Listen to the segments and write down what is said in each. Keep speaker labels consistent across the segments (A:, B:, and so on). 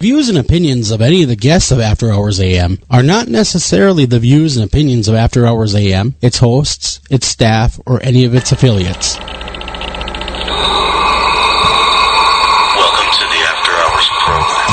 A: Views and opinions of any of the guests of After Hours AM are not necessarily the views and opinions of After Hours AM, its hosts, its staff, or any of its affiliates.
B: Welcome to the After Hours program.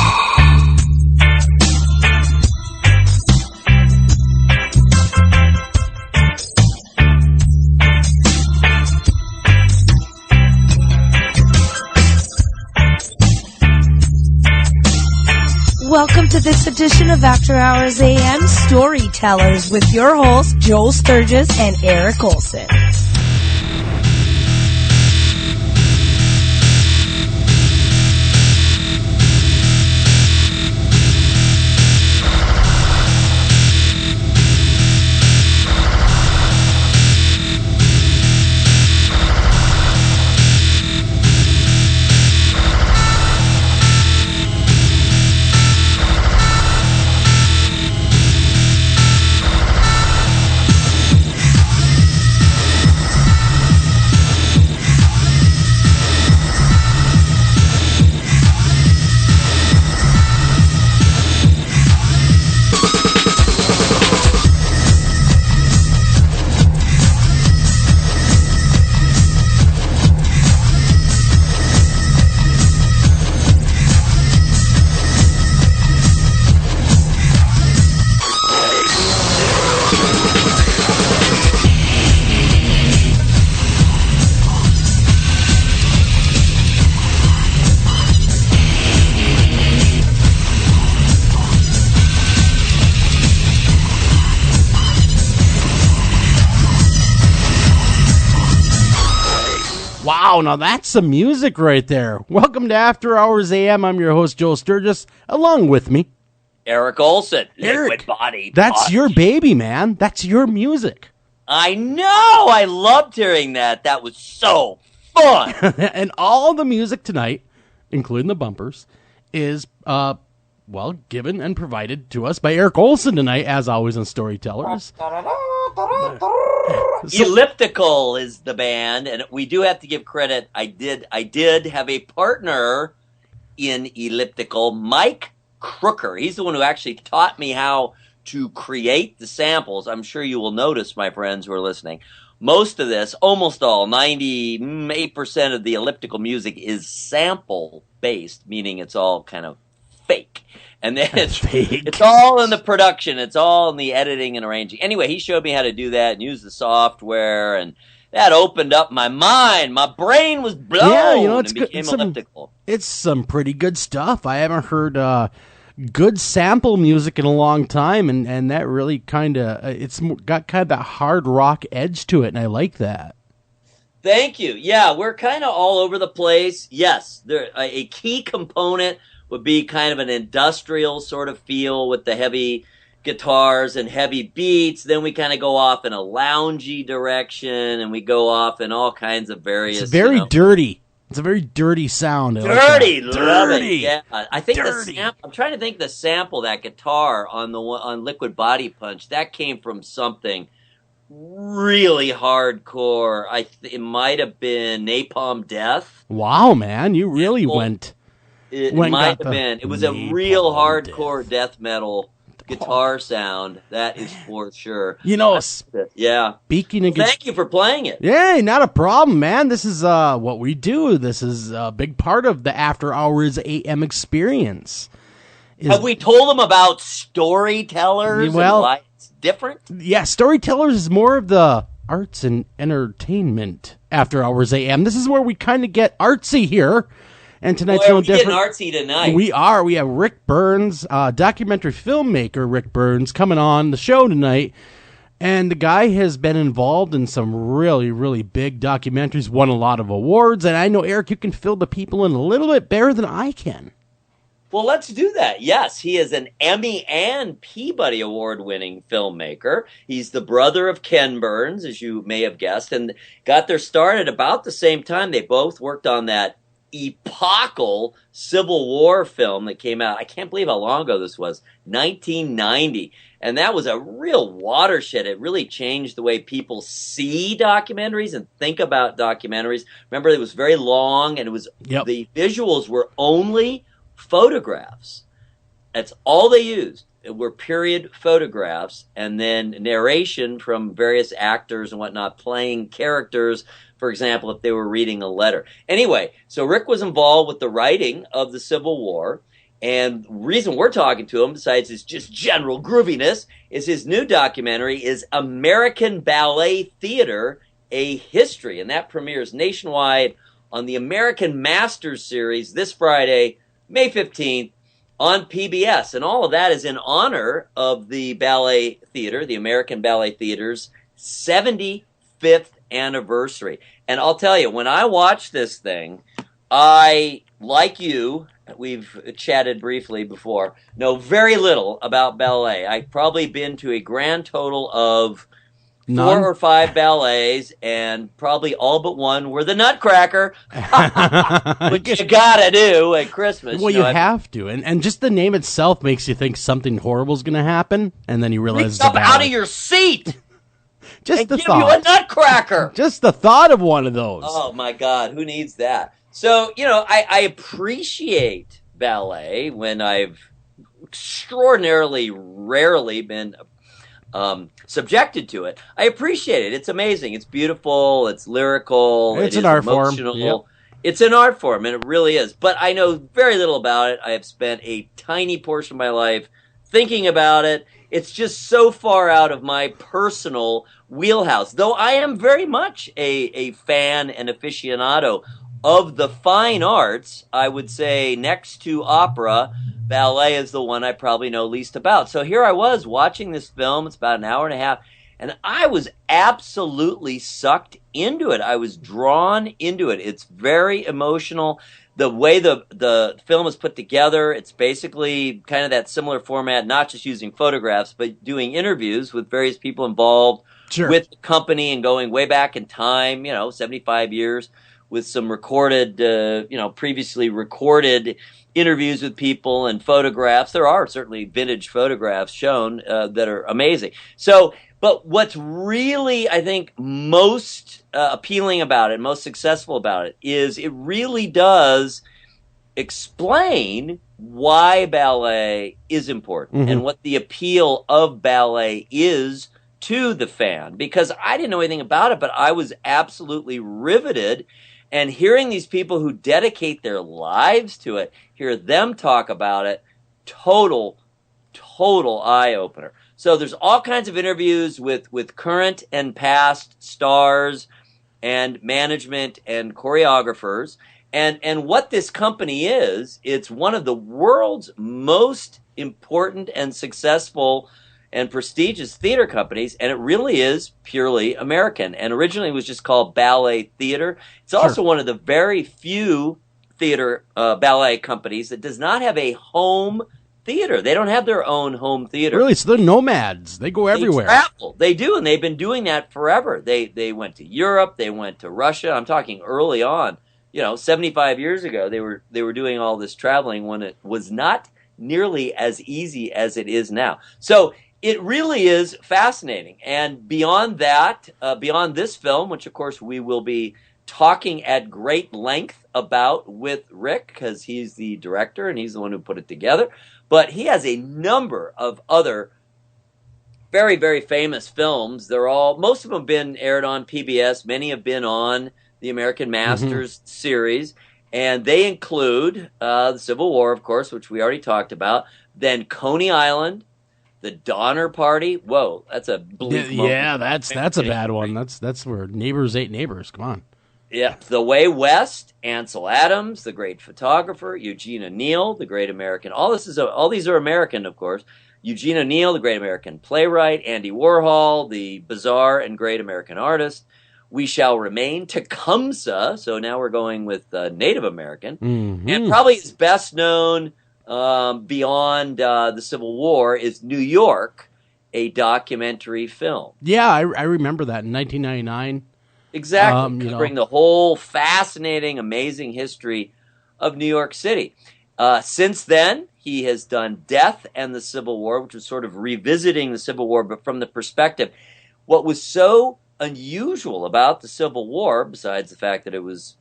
C: Welcome to this edition of After Hours AM Storytellers with your hosts, Joel Sturgis and Eric Olson.
A: Wow, now that's some music right there. Welcome to After Hours AM. I'm your host, Joel Sturgis. Along with me,
D: Eric Olson.
A: Eric,
D: Liquid Body.
A: that's your baby, man. That's your music.
D: I know. I loved hearing that. That was so fun.
A: And all the music tonight, including the bumpers, is, given and provided to us by Eric Olson tonight, as always in Storytellers.
D: Elliptical is the band, and we do have to give credit. I did have a partner in Elliptical, Mike Crooker. He's the one who actually taught me how to create the samples. I'm sure you will notice, my friends who are listening, most of this, almost all, 98% of the Elliptical music is sample-based, meaning it's all kind of fake. And then it's all in the production. It's all in the editing and arranging. Anyway, he showed me how to do that and use the software, and that opened up my mind. My brain was blown.
A: Yeah, you know, it's
D: and
A: good.
D: became elliptical.
A: It's some pretty good stuff. I haven't heard good sample music in a long time, and that really kind of it's got kind of that hard rock edge to it, and I like that.
D: Thank you. Yeah, we're kind of all over the place. Yes, a key component would be kind of an industrial sort of feel with the heavy guitars and heavy beats. Then we kind of go off in a loungy direction, and we go off in all kinds of various.
A: It's very dirty. It's a very dirty sound.
D: Dirty, love it. Yeah, I think
A: dirty.
D: I'm trying to think the sample, that guitar on Liquid Body Punch, that came from something really hardcore. It might have been Napalm Death.
A: Wow, man, you really went.
D: It might have been. It was a real hardcore death metal guitar sound. That is for sure.
A: You know,
D: yeah.
A: Speaking of,
D: thank you for playing it.
A: Yeah, not a problem, man. This is what we do. This is a big part of the After Hours AM experience.
D: Have we told them about Storytellers?
A: Well,
D: and why it's different.
A: Yeah, Storytellers is more of the arts and entertainment After Hours AM. This is where we kind of get artsy here. And tonight's no different.
D: We're getting artsy tonight.
A: We are. We have Rick Burns, documentary filmmaker Rick Burns, coming on the show tonight. And the guy has been involved in some really, really big documentaries, won a lot of awards. And I know, Eric, you can fill the people in a little bit better than I can.
D: Well, let's do that. Yes, he is an Emmy and Peabody Award-winning filmmaker. He's the brother of Ken Burns, as you may have guessed, and got their start at about the same time. They both worked on that epochal Civil War film that came out, I can't believe how long ago this was, 1990. And that was a real watershed. It really changed the way people see documentaries and think about documentaries. Remember, it was very long, and it was the visuals were only photographs. That's all they used were period photographs and then narration from various actors and whatnot playing characters. For example, if they were reading a letter. Anyway, so Rick was involved with the writing of the Civil War. And the reason we're talking to him, besides his just general grooviness, is his new documentary is American Ballet Theater, A History. And that premieres nationwide on the American Masters series this Friday, May 15th, on PBS. And all of that is in honor of the Ballet Theater, the American Ballet Theater's 75th anniversary. And I'll tell you, when I watch this thing, I, like you, we've chatted briefly before, know very little about ballet. I've probably been to a grand total of
A: None?
D: 4 or 5 ballets, and probably all but one were the Nutcracker, which you gotta do at Christmas.
A: Well, you have to, and just the name itself makes you think something horrible is going to happen, and then you realize
D: Reach up out of your seat
A: just
D: and
A: the
D: give you a
A: thought,
D: Nutcracker.
A: just the thought of one of those.
D: Oh my God, who needs that? So, I appreciate ballet when I've extraordinarily rarely been subjected to it. I appreciate it. It's amazing. It's beautiful. It's lyrical.
A: It's
D: it
A: an
D: is
A: art form.
D: emotional.
A: Yep.
D: It's an art form, and it really is. But I know very little about it. I have spent a tiny portion of my life thinking about it. It's just so far out of my personal wheelhouse. Though I am very much a fan and aficionado of the fine arts, I would say next to opera, ballet is the one I probably know least about. So here I was watching this film. It's about an hour and a half, and I was absolutely sucked into it. I was drawn into it. It's very emotional. The way the film is put together, it's basically kind of that similar format, not just using photographs, but doing interviews with various people involved with the company and going way back in time, 75 years, with some recorded, previously recorded interviews with people and photographs. There are certainly vintage photographs shown that are amazing. So, but what's really, I think, most appealing about it, most successful about it, is it really does explain why ballet is important and what the appeal of ballet is to the fan. Because I didn't know anything about it, but I was absolutely riveted. And hearing these people who dedicate their lives to it, hear them talk about it, total eye-opener. So there's all kinds of interviews with current and past stars and management and choreographers. And what this company is, it's one of the world's most important and successful and prestigious theater companies, and it really is purely American. And originally it was just called Ballet Theater. It's also one of the very few theater ballet companies that does not have a home theater. They don't have their own home theater.
A: Really? So they're nomads. They go everywhere.
D: They travel. They do, and they've been doing that forever. They went to Europe. They went to Russia. I'm talking early on. 75 years ago, they were doing all this traveling when it was not nearly as easy as it is now. So it really is fascinating. And beyond that, beyond this film, which of course we will be talking at great length about with Rick, because he's the director and he's the one who put it together, but he has a number of other very, very famous films. Most of them have been aired on PBS. Many have been on the American Masters series. And they include the Civil War, of course, which we already talked about. Then Coney Island, The Donner Party. Whoa, that's a bleak moment.
A: Yeah, that's a bad one. That's where neighbors ate neighbors. Come on.
D: Yeah, The Way West, Ansel Adams, the great photographer, Eugene O'Neill, the great American. All these are American, of course. Eugene O'Neill, the great American playwright, Andy Warhol, the bizarre and great American artist. We Shall Remain, Tecumseh. So now we're going with Native American, and probably his best known beyond the Civil War is New York, a documentary film.
A: Yeah, I remember that in 1999.
D: Exactly. Covering the whole fascinating, amazing history of New York City. Since then, he has done Death and the Civil War, which was sort of revisiting the Civil War, but from the perspective. What was so unusual about the Civil War, besides the fact that it was,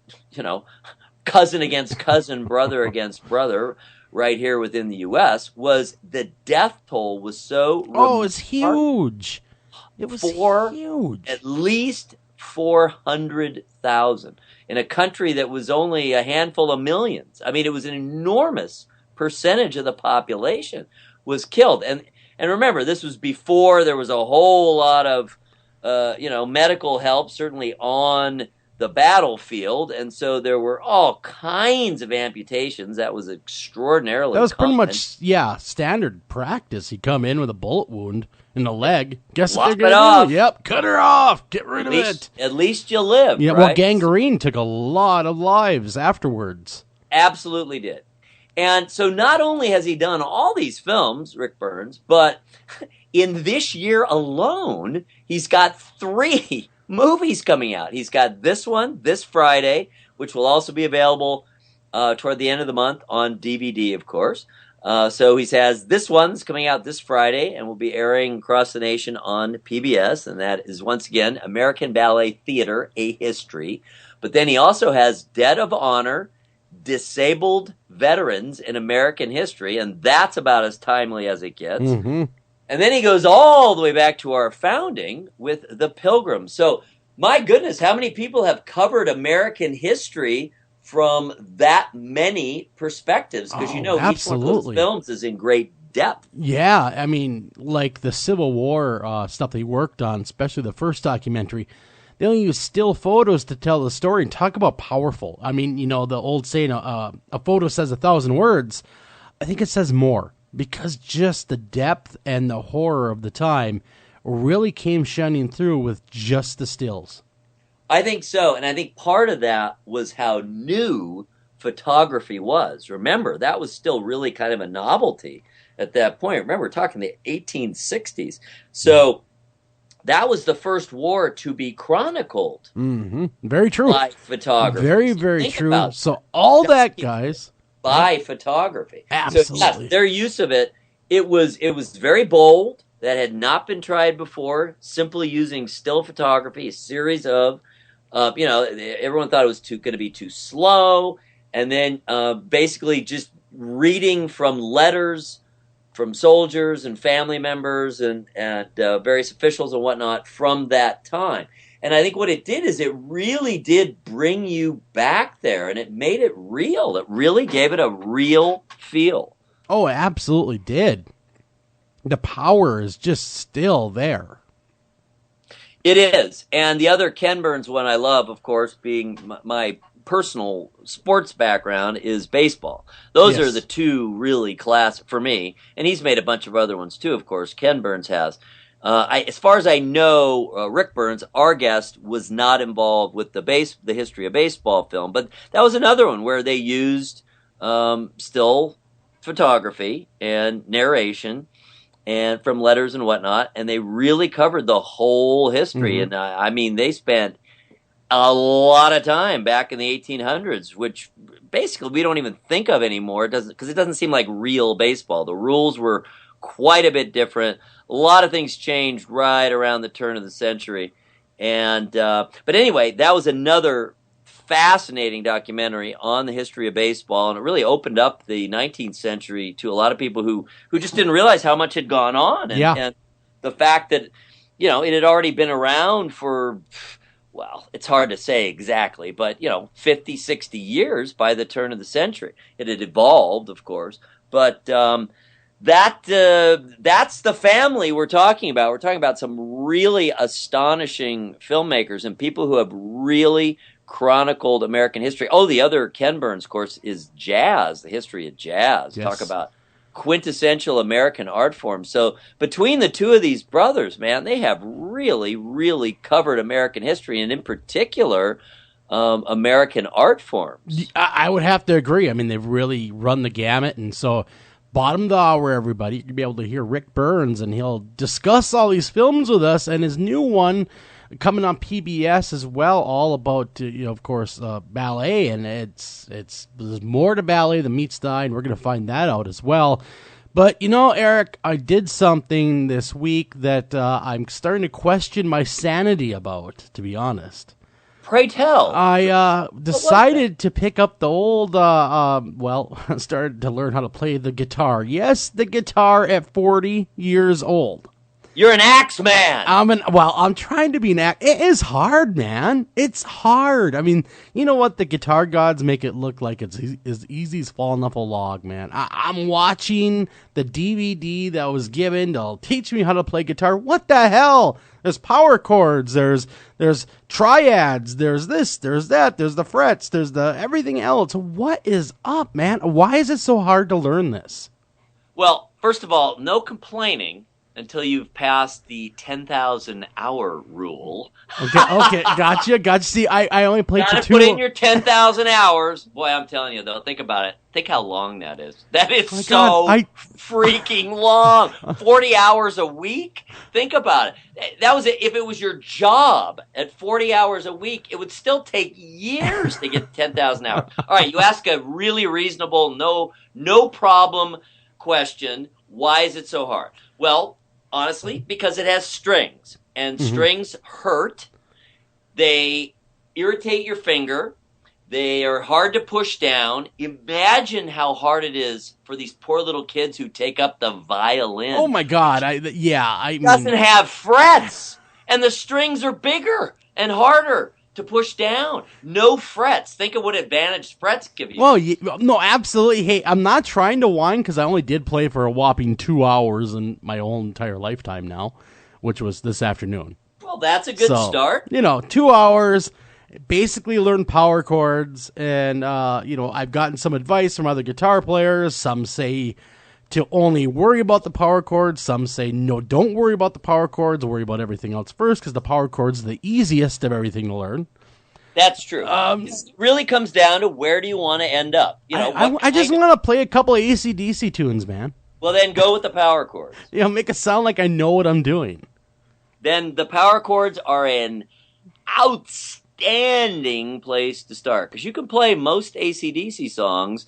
D: cousin against cousin, brother against brother, right here within the U.S. was the death toll was so
A: it's huge. It was huge.
D: At least 400,000 in a country that was only a handful of millions. I mean, it was an enormous percentage of the population was killed. And remember, this was before there was a whole lot of medical help, certainly on the battlefield, and so there were all kinds of amputations. That was extraordinarily.
A: That was
D: common.
A: pretty much standard practice. You come in with a bullet wound in the leg. Guess what
D: Lop
A: they're
D: it
A: gonna
D: off.
A: do? Yep, cut her off. Get rid of it.
D: At least you lived.
A: Yeah,
D: right?
A: well, gangrene took a lot of lives afterwards.
D: Absolutely did. And so not only has he done all these films, Rick Burns, but in this year alone, he's got 3 movies coming out. He's got this one this Friday, which will also be available toward the end of the month on DVD, of course. So he has this one's coming out this Friday and will be airing across the nation on PBS, and that is once again American Ballet Theater: A History. But then he also has Debt of Honor, Disabled Veterans in American History, and that's about as timely as it gets.
A: Mm-hmm.
D: And then he goes all the way back to our founding with The Pilgrim. So, my goodness, how many people have covered American history from that many perspectives? Because each one of those films is in great depth.
A: Yeah, I mean, like the Civil War stuff they worked on, especially the first documentary, they only use still photos to tell the story, and talk about powerful. I mean, the old saying, a photo says 1,000 words. I think it says more, because just the depth and the horror of the time really came shining through with just the stills.
D: I think so, and I think part of that was how new photography was. Remember, that was still really kind of a novelty at that point. Remember, we're talking the 1860s. So that was the first war to be chronicled.
A: Mm-hmm. Very true.
D: By photography.
A: Very, very true. So all that, guys.
D: By photography.
A: Absolutely.
D: So, yes, their use of it, it was very bold. That had not been tried before. Simply using still photography, a series of, everyone thought it was going to be too slow. And then basically just reading from letters from soldiers and family members and various officials and whatnot from that time. And I think what it did is it really did bring you back there, and it made it real. It really gave it a real feel.
A: Oh, it absolutely did. The power is just still there.
D: It is. And the other Ken Burns one I love, of course, being my personal sports background, is baseball. Those are the two really classic for me. And he's made a bunch of other ones too, of course. Ken Burns has. As far as I know, Rick Burns, our guest, was not involved with the history of baseball film, but that was another one where they used still photography and narration and from letters and whatnot, and they really covered the whole history. Mm-hmm. And I mean, they spent a lot of time back in the 1800s, which basically we don't even think of anymore. Because it doesn't seem like real baseball. The rules were quite a bit different. A lot of things changed right around the turn of the century. And but anyway, that was another fascinating documentary on the history of baseball, and it really opened up the 19th century to a lot of people who just didn't realize how much had gone on, and the fact that it had already been around for, well, it's hard to say exactly, but 50, 60 years by the turn of the century. It had evolved, of course, but that's the family we're talking about. We're talking about some really astonishing filmmakers and people who have really chronicled American history. Oh, the other Ken Burns, of course, is jazz, the history of jazz. Yes. Talk about quintessential American art form. So between the two of these brothers, man, they have really, really covered American history, and in particular, American art forms.
A: I would have to agree. I mean, they've really run the gamut, and so bottom of the hour, everybody, you'll be able to hear Rick Burns, and he'll discuss all these films with us, and his new one coming on PBS as well, all about, of course, ballet, and there's more to ballet than meets the eye, and we're going to find that out as well. But, Eric, I did something this week that I'm starting to question my sanity about, to be honest.
D: Pray tell.
A: I decided to pick up the old, started to learn how to play the guitar. Yes, the guitar at 40 years old.
D: You're an axe man.
A: I'm trying to be an act. It is hard, man. It's hard. I mean, you know what? The guitar gods make it look like it's as easy as falling off a log, man. I'm watching the DVD that was given to teach me how to play guitar. What the hell? There's power chords. There's triads. There's this. There's that. There's the frets. There's the everything else. What is up, man? Why is it so hard to learn this?
D: Well, first of all, no complaining until you've passed the 10,000 hour rule.
A: Okay, gotcha. See, I only played
D: Gotta
A: for 2.
D: put in your 10,000 hours. Boy, I'm telling you though, think about it. Think how long that is. That is freaking long. 40 hours a week? Think about it. That was if it was your job at 40 hours a week, it would still take years to get 10,000 hours. All right, you ask a really reasonable, no problem question. Why is it so hard? Well, honestly, because it has strings, and strings hurt. They irritate your finger. They are hard to push down. Imagine how hard it is for these poor little kids who take up the violin.
A: Oh my God!
D: It doesn't have frets, and the strings are bigger and harder to push down. No frets. Think of what advantage frets give you.
A: Well, no, absolutely. Hey, I'm not trying to whine because I only did play for a whopping 2 hours in my whole entire lifetime now, which was this afternoon.
D: Well, that's a good start.
A: 2 hours, basically learn power chords, and, I've gotten some advice from other guitar players. Some say to only worry about the power chords. Some say, no, don't worry about the power chords. Worry about everything else first because the power chords are the easiest of everything to learn.
D: That's true. It really comes down to where do you want to end up.
A: I just want to play a couple of AC/DC tunes, man.
D: Well, then go with the power chords.
A: Make it sound like I know what I'm doing.
D: Then the power chords are an outstanding place to start because you can play most AC/DC songs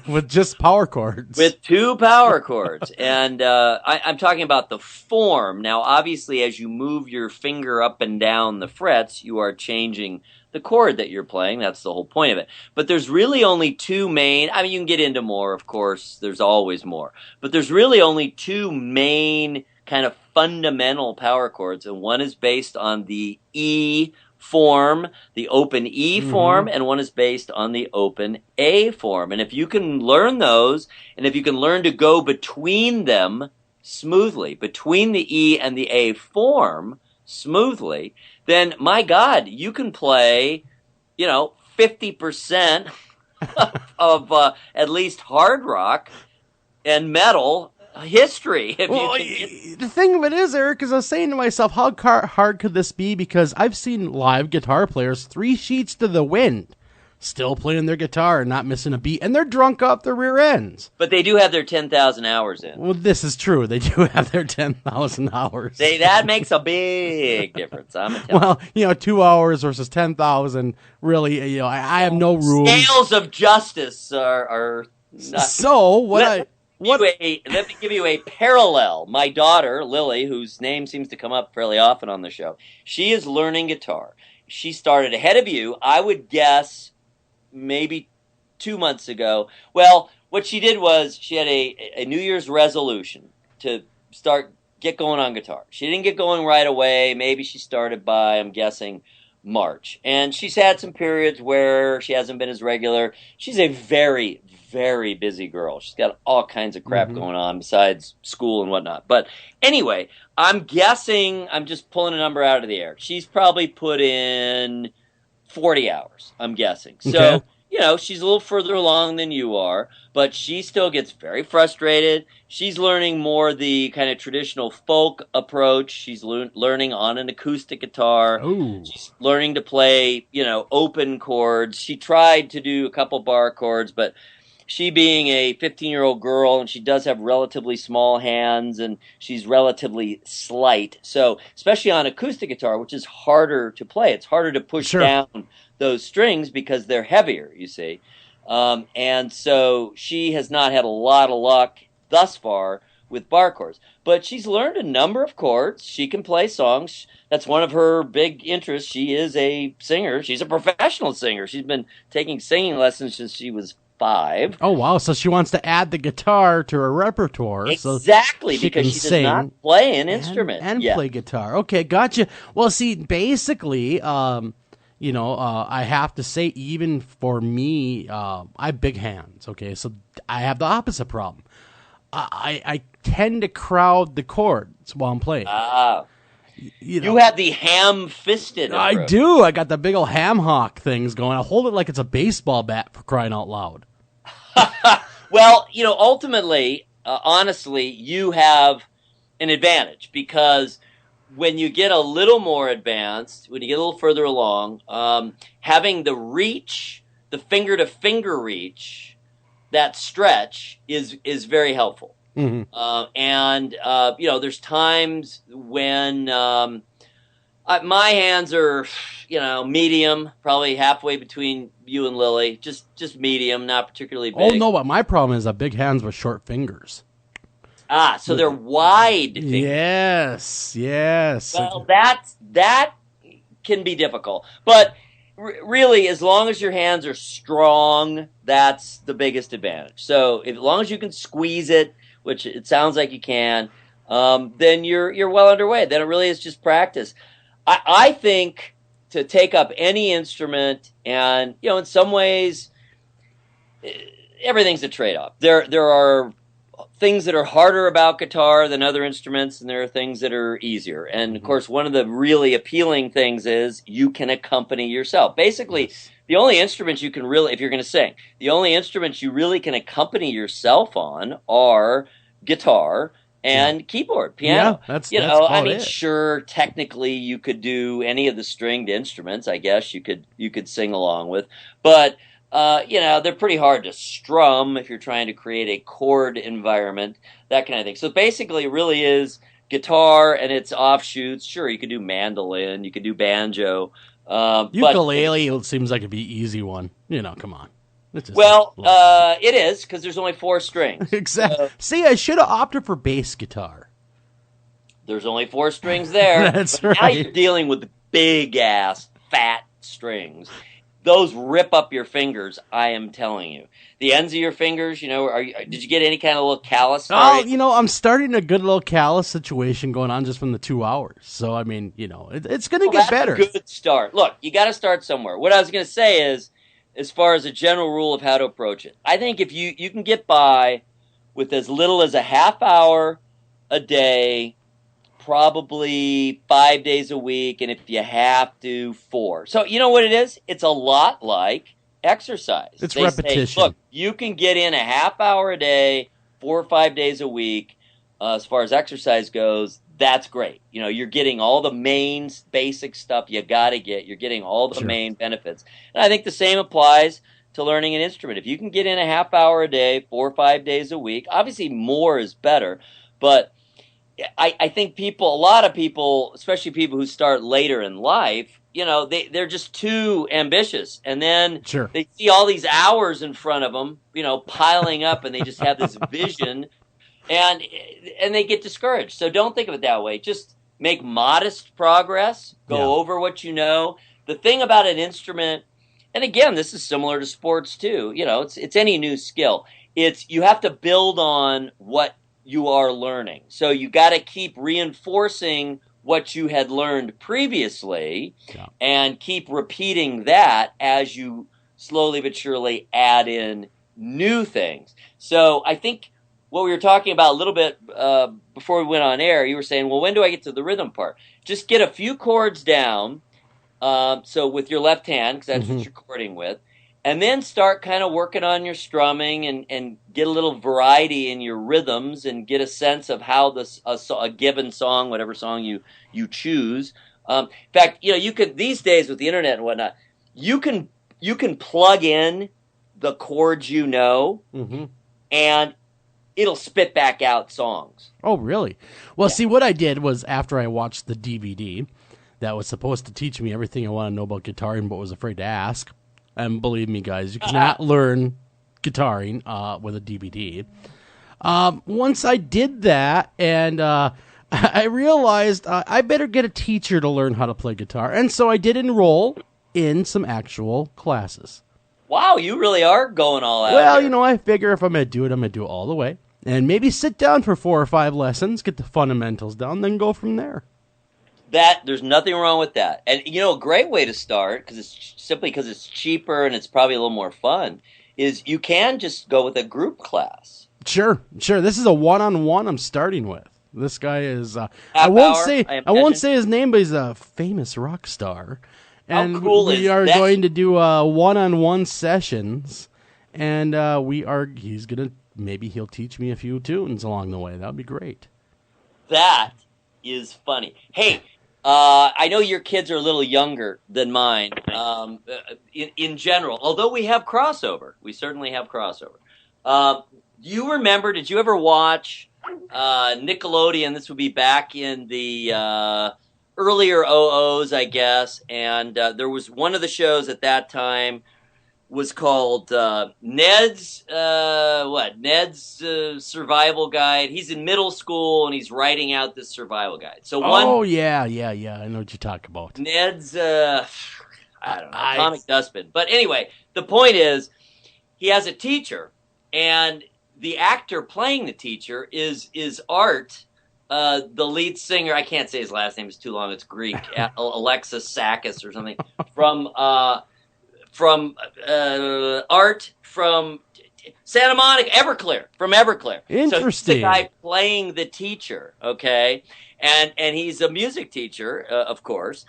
A: with just power chords.
D: With 2 power chords. And I'm talking about the form. Now, obviously, as you move your finger up and down the frets, you are changing the chord that you're playing. That's the whole point of it. But there's really only 2 main. I mean, you can get into more, of course. There's always more. But there's really only 2 main kind of fundamental power chords. And one is based on the E form, the open E form, and one is based on the open A form. And if you can learn those, and if you can learn to go between them smoothly, between the E and the A form smoothly, then my God, you can play, 50% of at least hard rock and metal history.
A: The thing of it is, Eric, is I was saying to myself, how hard could this be? Because I've seen live guitar players 3 sheets to the wind, still playing their guitar and not missing a beat, and they're drunk off their rear ends.
D: But they do have their 10,000 hours in.
A: Well, this is true. They do have their 10,000 hours.
D: That makes a big difference.
A: 2 hours versus 10,000. Really, I have no rules.
D: Scales of justice are not.
A: So what?
D: Let me give you a parallel. My daughter, Lily, whose name seems to come up fairly often on the show, she is learning guitar. She started ahead of you, I would guess, maybe 2 months ago. Well, what she did was she had a New Year's resolution to get going on guitar. She didn't get going right away. Maybe she started by, I'm guessing, March. And she's had some periods where she hasn't been as regular. She's a very, very busy girl. She's got all kinds of crap going on besides school and whatnot. But anyway, I'm guessing, I'm just pulling a number out of the air. She's probably put in 40 hours, I'm guessing. So, she's a little further along than you are, but she still gets very frustrated. She's learning more the kind of traditional folk approach. She's learning on an acoustic guitar.
A: Ooh.
D: She's learning to play, open chords. She tried to do a couple bar chords, but she being a 15-year-old girl, and she does have relatively small hands, and she's relatively slight. So, especially on acoustic guitar, which is harder to play, it's harder to push down those strings because they're heavier, you see. And so she has not had a lot of luck thus far with bar chords. But she's learned a number of chords. She can play songs. That's one of her big interests. She is a singer. She's a professional singer. She's been taking singing lessons since she was 5.
A: Oh, wow. So she wants to add the guitar to her repertoire.
D: Exactly,
A: so
D: because
A: can
D: she does
A: sing
D: not play an instrument.
A: and
D: Yeah.
A: play guitar. Okay, gotcha. Well, see, basically, I have to say, even for me, I have big hands. Okay, so I have the opposite problem. I tend to crowd the chords while I'm playing.
D: You have the ham-fisted
A: I
D: approach.
A: do. I got the big old ham hock things going. I hold it like it's a baseball bat, for crying out loud.
D: Well, ultimately, honestly, you have an advantage because when you get a little more advanced, when you get a little further along, having the reach, the finger-to-finger reach, that stretch is very helpful.
A: Mm-hmm.
D: There's times when my hands are, medium, probably halfway between you and Lily, just medium, not particularly big.
A: Oh, no, but my problem is big hands with short fingers.
D: So they're wide fingers.
A: Yes.
D: Well, that can be difficult. But really, as long as your hands are strong, that's the biggest advantage. So as long as you can squeeze it, which it sounds like you can, then you're well underway. Then it really is just practice. I think to take up any instrument, and in some ways, everything's a trade-off. There are things that are harder about guitar than other instruments, and there are things that are easier. And of course, one of the really appealing things is you can accompany yourself. Basically, the only instruments you can really, if you're going to sing, the only instruments you really can accompany yourself on are guitar and keyboard, piano.
A: Yeah, that's
D: sure, technically you could do any of the stringed instruments. I guess you could sing along with, but they're pretty hard to strum if you're trying to create a chord environment, that kind of thing. So basically, it really is guitar and its offshoots. Sure, you could do mandolin, you could do banjo.
A: Ukulele seems like it'd be an easy one. Come on.
D: It is, because there's only 4 strings.
A: Exactly. See, I should have opted for bass guitar.
D: There's only 4 strings there.
A: That's
D: right. Now you're dealing with big-ass, fat strings. Those rip up your fingers, I am telling you. The ends of your fingers, did you get any kind of little callus?
A: Oh, I'm starting a good little callus situation going on just from the 2 hours. So, I mean, it's going to get better.
D: That's a good start. Look, you got to start somewhere. What I was going to say is, as far as a general rule of how to approach it, I think if you can get by with as little as a half hour a day, probably 5 days a week, and if you have to, 4. So you know what it is? It's a lot like exercise.
A: It's repetition.
D: Say, look, you can get in a half hour a day, 4 or 5 days a week. As far as exercise goes, that's great. You're getting all the main basic stuff you got to get. You're getting all the main benefits. And I think the same applies to learning an instrument. If you can get in a half hour a day, 4 or 5 days a week, obviously more is better, but I think a lot of people, especially people who start later in life, they're just too ambitious. And then they see all these hours in front of them, piling up, and they just have this vision, and they get discouraged. So don't think of it that way. Just make modest progress. Go over what you know. The thing about an instrument, and again, this is similar to sports too. It's any new skill. You have to build on what you are learning. So you got to keep reinforcing what you had learned previously and keep repeating that as you slowly but surely add in new things. So I think what we were talking about a little bit before we went on air, you were saying, well, when do I get to the rhythm part? Just get a few chords down, so with your left hand, because that's what you're chording with, and then start kind of working on your strumming and get a little variety in your rhythms and get a sense of how a given song, whatever song you choose. In fact, you could, these days with the internet and whatnot, you can plug in the chords and it'll spit back out songs.
A: Oh, really? Well, see, what I did was after I watched the DVD that was supposed to teach me everything I want to know about guitaring but was afraid to ask. And believe me, guys, you cannot learn guitaring with a DVD. Once I did that, and I realized I better get a teacher to learn how to play guitar. And so I did enroll in some actual classes.
D: Wow, you really are going all out.
A: Well,
D: here.
A: I figure if I'm going to do it, I'm going to do it all the way. And maybe sit down for 4 or 5 lessons, get the fundamentals down, then go from there.
D: There's nothing wrong with that. And, a great way to start, because it's cheaper and it's probably a little more fun, is you can just go with a group class.
A: Sure. This is a one-on-one I'm starting with. This guy is, I won't say his name, but he's a famous rock star. And
D: how cool
A: we
D: is
A: are
D: that?
A: going to do one-on-one sessions, and maybe he'll teach me a few tunes along the way. That would be great.
D: That is funny. Hey, I know your kids are a little younger than mine in general, although we have crossover. We certainly have crossover. Did you ever watch Nickelodeon? This would be back in the earlier OOs, I guess, and there was one of the shows at that time was called Ned's Survival Guide. He's in middle school and he's writing out this survival guide. So
A: yeah, I know what you're talking about.
D: Ned's Atomic Dustbin. But anyway, the point is he has a teacher, and the actor playing the teacher is Art. The lead singer, I can't say his last name, it's too long, it's Greek, Alexis Sakis or something, from Art from Santa Monica, from Everclear.
A: Interesting.
D: So he's the guy playing the teacher, okay? And he's a music teacher, of course.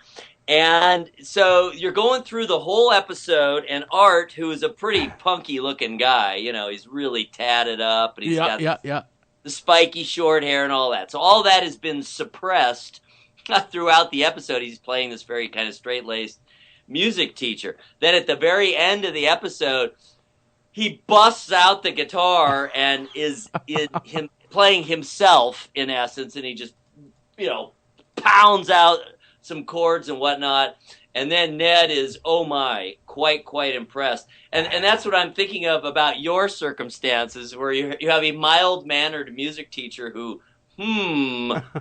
D: And so you're going through the whole episode, and Art, who is a pretty punky-looking guy, he's really tatted up, and he's got the spiky short hair and all that. So all that has been suppressed throughout the episode. He's playing this very kind of straight-laced music teacher. Then at the very end of the episode, he busts out the guitar and is him playing himself, in essence, and he just, pounds out some chords and whatnot. And then Ned is, quite impressed. And that's what I'm thinking of about your circumstances, where you have a mild-mannered music teacher who,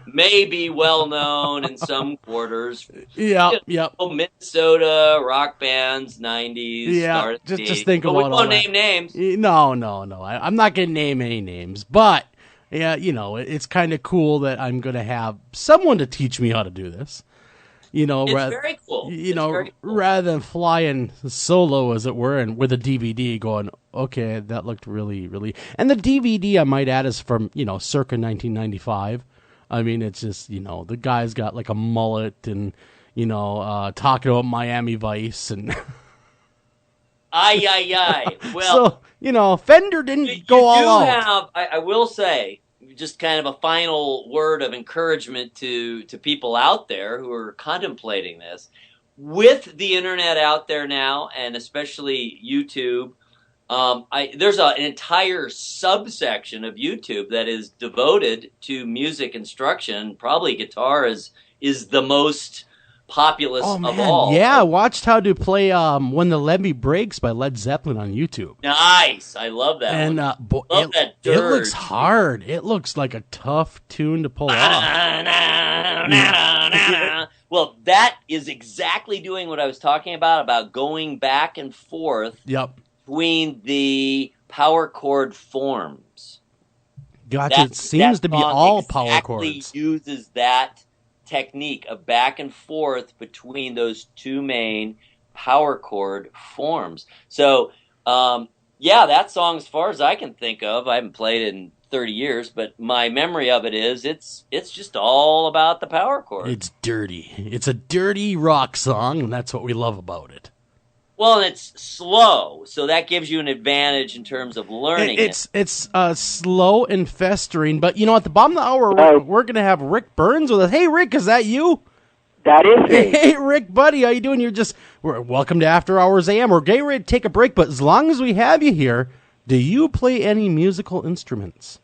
D: may be well-known in some quarters.
A: Yep.
D: Minnesota, rock bands, 90s.
A: Yeah, just think about all that.
D: But we won't name names.
A: No. I'm not going to name any names. But, yeah, it's kind of cool that I'm going to have someone to teach me how to do this.
D: It's very cool.
A: Rather than flying solo, as it were, and with a DVD going, okay, that looked really, really... And the DVD, I might add, is from, circa 1995. I mean, it's just, the guy's got like a mullet and, talking about Miami Vice and...
D: Aye. Well...
A: So, Fender didn't go all out.
D: I will say... just kind of a final word of encouragement to people out there who are contemplating this. With the internet out there now, and especially YouTube, there's an entire subsection of YouTube that is devoted to music instruction. Probably guitar is the most populous of all.
A: Yeah, I watched how to play When the Levee Breaks by Led Zeppelin on YouTube.
D: Nice. I love that
A: and,
D: one.
A: It looks hard. It looks like a tough tune to pull off.
D: Well, that is exactly doing what I was talking about going back and forth between the power chord forms.
A: Gotcha. It seems to be all power chords.
D: Uses that technique of back and forth between those two main power chord forms. So, that song, as far as I can think of, I haven't played it in 30 years, but my memory of it is it's just all about the power chord.
A: It's dirty. It's a dirty rock song, and that's what we love about it.
D: Well, and it's slow, so that gives you an advantage in terms of learning it.
A: It's slow and festering, but at the bottom of the hour, we're going to have Rick Burns with us. Hey, Rick, is that you?
E: That is me.
A: Hey, Rick, buddy, how you doing? We're welcome to After Hours AM. We're getting ready to take a break, but as long as we have you here, do you play any musical instruments?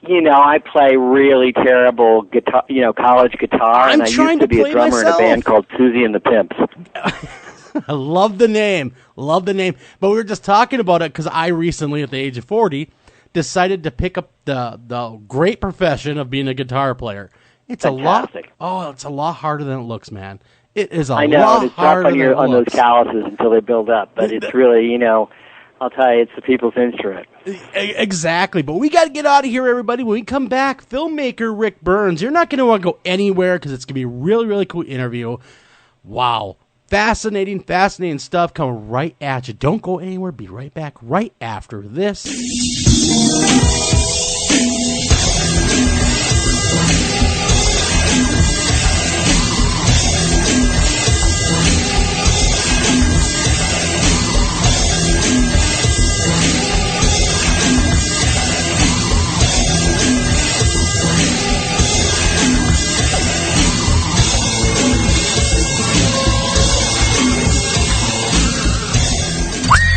E: I play really terrible guitar, college guitar, and I used to be a drummer in a band called Susie and the Pimps.
A: I love the name. But we were just talking about it because I recently, at the age of 40, decided to pick up the great profession of being a guitar player. It's
E: fantastic.
A: It's a lot harder than it looks, man. It is a
E: I know,
A: lot
E: it's
A: harder
E: tough
A: than it
E: on those
A: looks.
E: calluses until they build up, but it's really, I'll tell you, it's the people's instrument.
A: Exactly, but we got to get out of here, everybody. When we come back, filmmaker Rick Burns, you're not going to want to go anywhere because it's going to be a really, really cool interview. Wow. Fascinating stuff coming right at you. Don't go anywhere. Be right back right after this.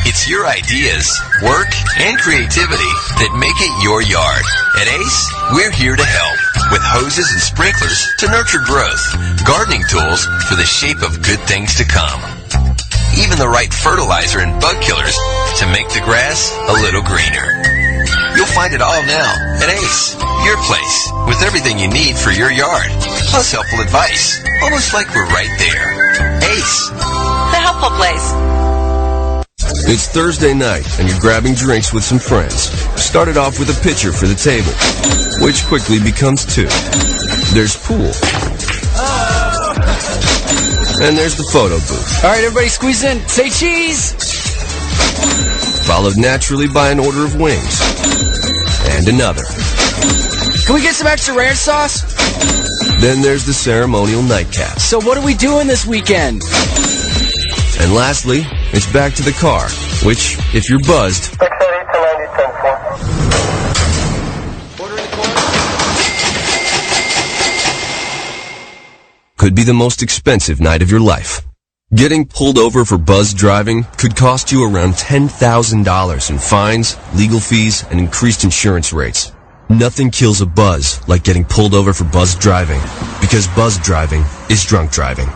F: It's your ideas, work, and creativity that make it your yard. At Ace, we're here to help with hoses and sprinklers to nurture growth, gardening tools for the shape of good things to come, even the right fertilizer and bug killers to make the grass a little greener. You'll find it all now at Ace, your place, with everything you need for your yard, plus helpful advice, almost like we're right there. Ace,
G: the helpful place.
H: It's Thursday night, and you're grabbing drinks with some friends. Started off with a pitcher for the table, which quickly becomes two. There's pool. And there's the photo booth.
I: All right, everybody squeeze in. Say cheese!
H: Followed naturally by an order of wings. And another.
I: Can we get some extra ranch sauce?
H: Then there's the ceremonial nightcap.
I: So what are we doing this weekend?
H: And lastly, it's back to the car, which, if you're buzzed, could be the most expensive night of your life. Getting pulled over for buzzed driving could cost you around $10,000 in fines, legal fees, and increased insurance rates. Nothing kills a buzz like getting pulled over for buzzed driving, because buzzed driving is drunk driving.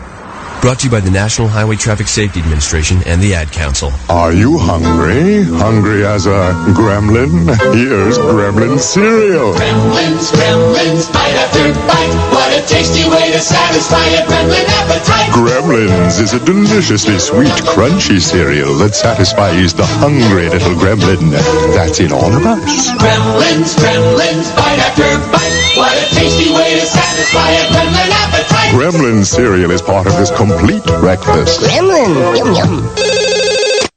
H: Brought to you by the National Highway Traffic Safety Administration and the Ad Council.
J: Are you hungry? Hungry as a gremlin? Here's gremlin cereal.
K: Gremlins, bite after bite. What a tasty way to satisfy a gremlin appetite.
J: Gremlins is a deliciously sweet, crunchy cereal that satisfies the hungry little gremlin. That's in all of us.
K: Gremlins, bite after bite. What a tasty way to satisfy a gremlin appetite.
J: Gremlin cereal is part of this complete breakfast.
K: Gremlin, yum yum.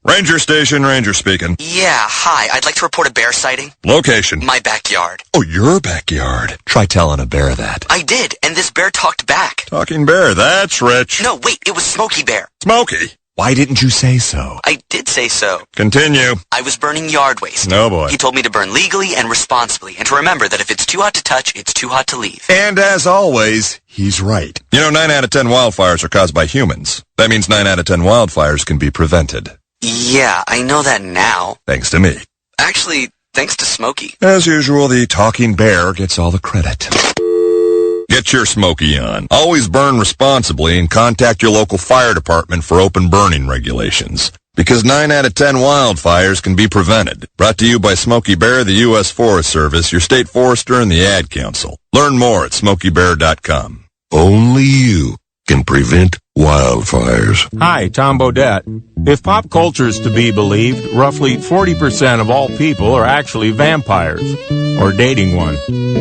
L: Ranger Station, Ranger speaking.
M: Yeah, hi. I'd like to report a bear sighting.
L: Location.
M: My backyard.
L: Oh, your backyard. Try telling a bear that.
M: I did, and this bear talked back.
L: Talking bear, that's rich.
M: No, wait, it was Smokey Bear.
L: Smokey? Why didn't you say so?
M: I did say so.
L: Continue.
M: I was burning yard waste.
L: No, boy.
M: He told me to burn legally and responsibly, and to remember that if it's too hot to touch, it's too hot to leave.
L: And as always, he's right. 9 out of 10 wildfires are caused by humans. That means 9 out of 10 wildfires can be prevented.
M: Yeah, I know that now.
L: Thanks to me.
M: Actually, thanks to Smokey.
L: As usual, the talking bear gets all the credit. Get your Smokey on. Always burn responsibly and contact your local fire department for open burning regulations. Because 9 out of 10 wildfires can be prevented. Brought to you by Smokey Bear, the U.S. Forest Service, your state forester, and the Ad Council. Learn more at SmokeyBear.com.
J: Only you can prevent wildfires.
N: Hi, Tom Bodette. If pop culture is to be believed, roughly 40% of all people are actually vampires, or dating one.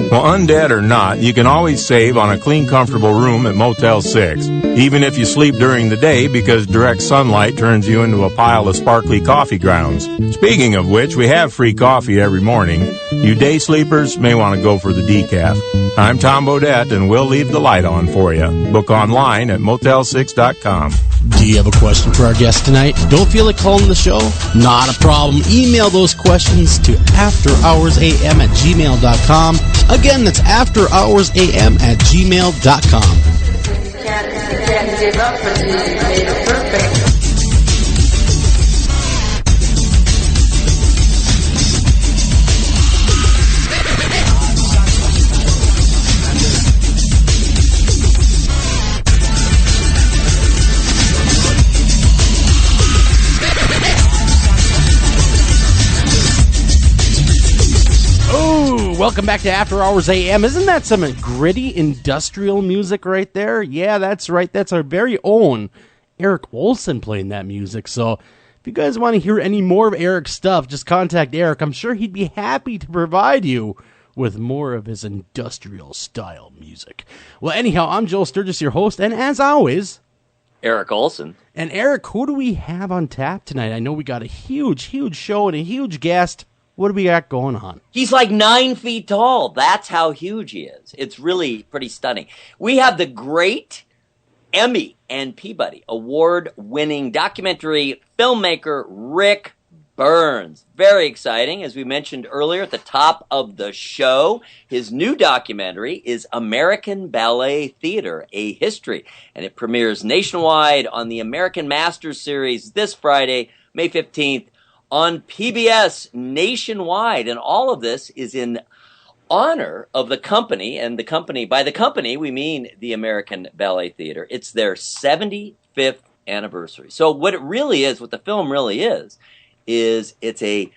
N: Well, undead or not, you can always save on a clean, comfortable room at Motel 6, even if you sleep during the day because direct sunlight turns you into a pile of sparkly coffee grounds. Speaking of which, we have free coffee every morning. You day sleepers may want to go for the decaf. I'm Tom Bodette, and we'll leave the light on for you. Book online at motel6.com.
A: Do you have a question for our guest tonight? Don't feel like calling the show? Not a problem. Email those questions to afterhoursam@gmail.com. Again, that's afterhoursam@gmail.com.
O: Can't give up until you made it perfect.
A: Welcome back to After Hours AM. Isn't that some gritty industrial music right there? Yeah, that's right. That's our very own Eric Olson playing that music. So if you guys want to hear any more of Eric's stuff, just contact Eric. I'm sure he'd be happy to provide you with more of his industrial style music. Well, anyhow, I'm Joel Sturgis, your host, and as always,
D: Eric Olson.
A: And Eric, who do we have on tap tonight? I know we got a huge show and a huge guest. What do we got going on?
D: He's like 9 feet tall. That's how huge he is. It's really pretty stunning. We have the great Emmy and Peabody award-winning documentary filmmaker Rick Burns. Very exciting. As we mentioned earlier at the top of the show, his new documentary is American Ballet Theater, A History, and it premieres nationwide on the American Masters Series this Friday, May 15th, on PBS nationwide. And all of this is in honor of the company, and the company, by the company, we mean the American Ballet Theater. It's their 75th anniversary. So what it really is, what the film really is it's a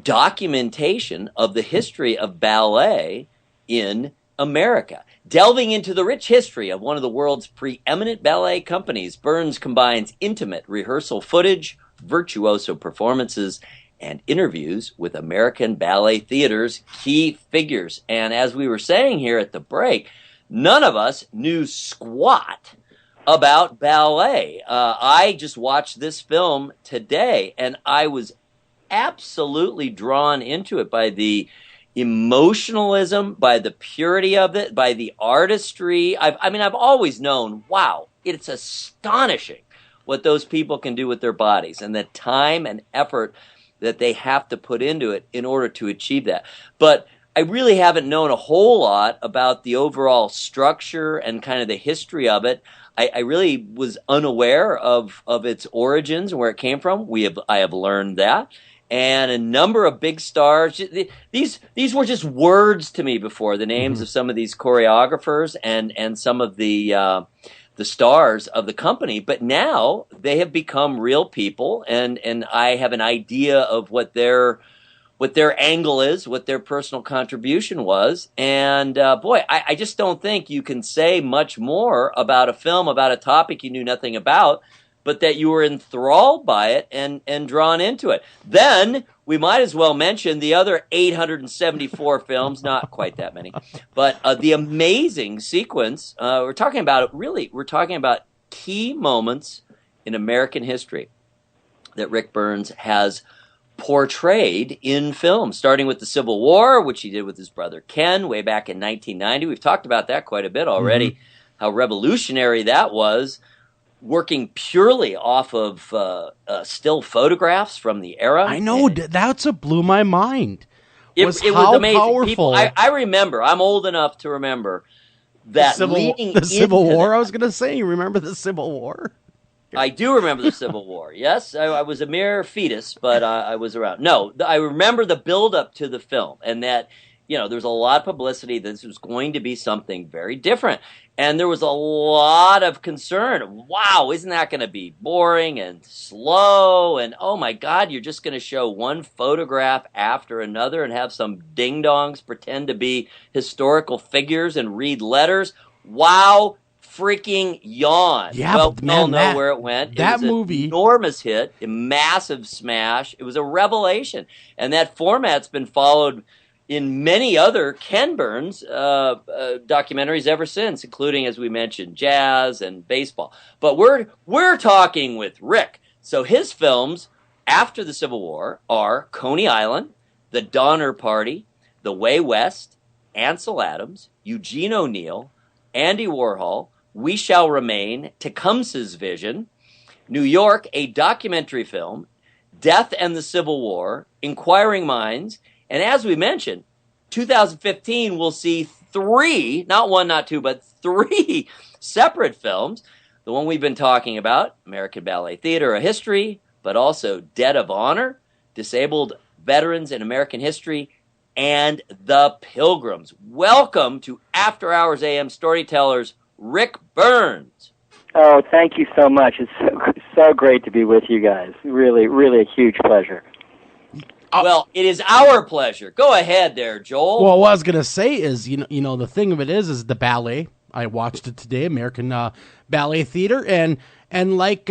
D: documentation of the history of ballet in America. Delving into the rich history of one of the world's preeminent ballet companies, Burns combines intimate rehearsal footage, virtuoso performances, and interviews with American Ballet Theater's key figures. And as we were saying here at the break, none of us knew squat about ballet. I just watched this film today, and I was absolutely drawn into it by the emotionalism, by the purity of it, by the artistry. I've always known, wow, it's astonishing what those people can do with their bodies and the time and effort that they have to put into it in order to achieve that. But I really haven't known a whole lot about the overall structure and kind of the history of it. I really was unaware of its origins and where it came from. I have learned that. And a number of big stars. These were just words to me before, the names of some of these choreographers and some of the stars of the company. But now they have become real people, and I have an idea of what their angle is, what their personal contribution was. And boy, I just don't think you can say much more about a film, about a topic you knew nothing about, but that you were enthralled by it and drawn into it. Then we might as well mention the other 874 films, not quite that many, but the amazing sequence. We're talking about key moments in American history that Rick Burns has portrayed in film, starting with the Civil War, which he did with his brother Ken way back in 1990. We've talked about that quite a bit already, how revolutionary that was, working purely off of still photographs from the era.
A: I know, that's what blew my mind.
D: It was amazing. Powerful. People, I remember, I'm old enough to remember that
A: the Civil War, I was going to say, you remember the Civil War?
D: I do remember the Civil War. Yes, I was a mere fetus, but I was around. No, I remember the build-up to the film, and that, there's a lot of publicity that this was going to be something very different. And there was a lot of concern. Wow, isn't that going to be boring and slow? And, oh, my God, you're just going to show one photograph after another and have some ding-dongs pretend to be historical figures and read letters? Wow. Freaking yawn.
A: Yeah,
D: well,
A: we all
D: know where it went.
A: That
D: it was
A: movie,
D: an enormous hit, a massive smash. It was a revelation, and that format's been followed in many other Ken Burns documentaries ever since, including, as we mentioned, jazz and baseball. But we're talking with Rick. So his films after the Civil War are Coney Island, The Donner Party, The Way West, Ansel Adams, Eugene O'Neill, Andy Warhol, We Shall Remain, Tecumseh's Vision, New York, a documentary film, Death and the Civil War, Inquiring Minds, and as we mentioned, 2015 will see 3, not 1, not 2, but 3 separate films. The one we've been talking about, American Ballet Theater, A History, but also Debt of Honor, Disabled Veterans in American History, and The Pilgrims. Welcome to After Hours AM Storytellers, Rick Burns.
E: Oh, thank you so much. It's so great to be with you guys. Really, really a huge pleasure.
D: Well, it is our pleasure. Go ahead there, Joel.
A: Well, what I was going to say is, you know, the thing of it is the ballet. I watched it today, American Ballet Theater, and like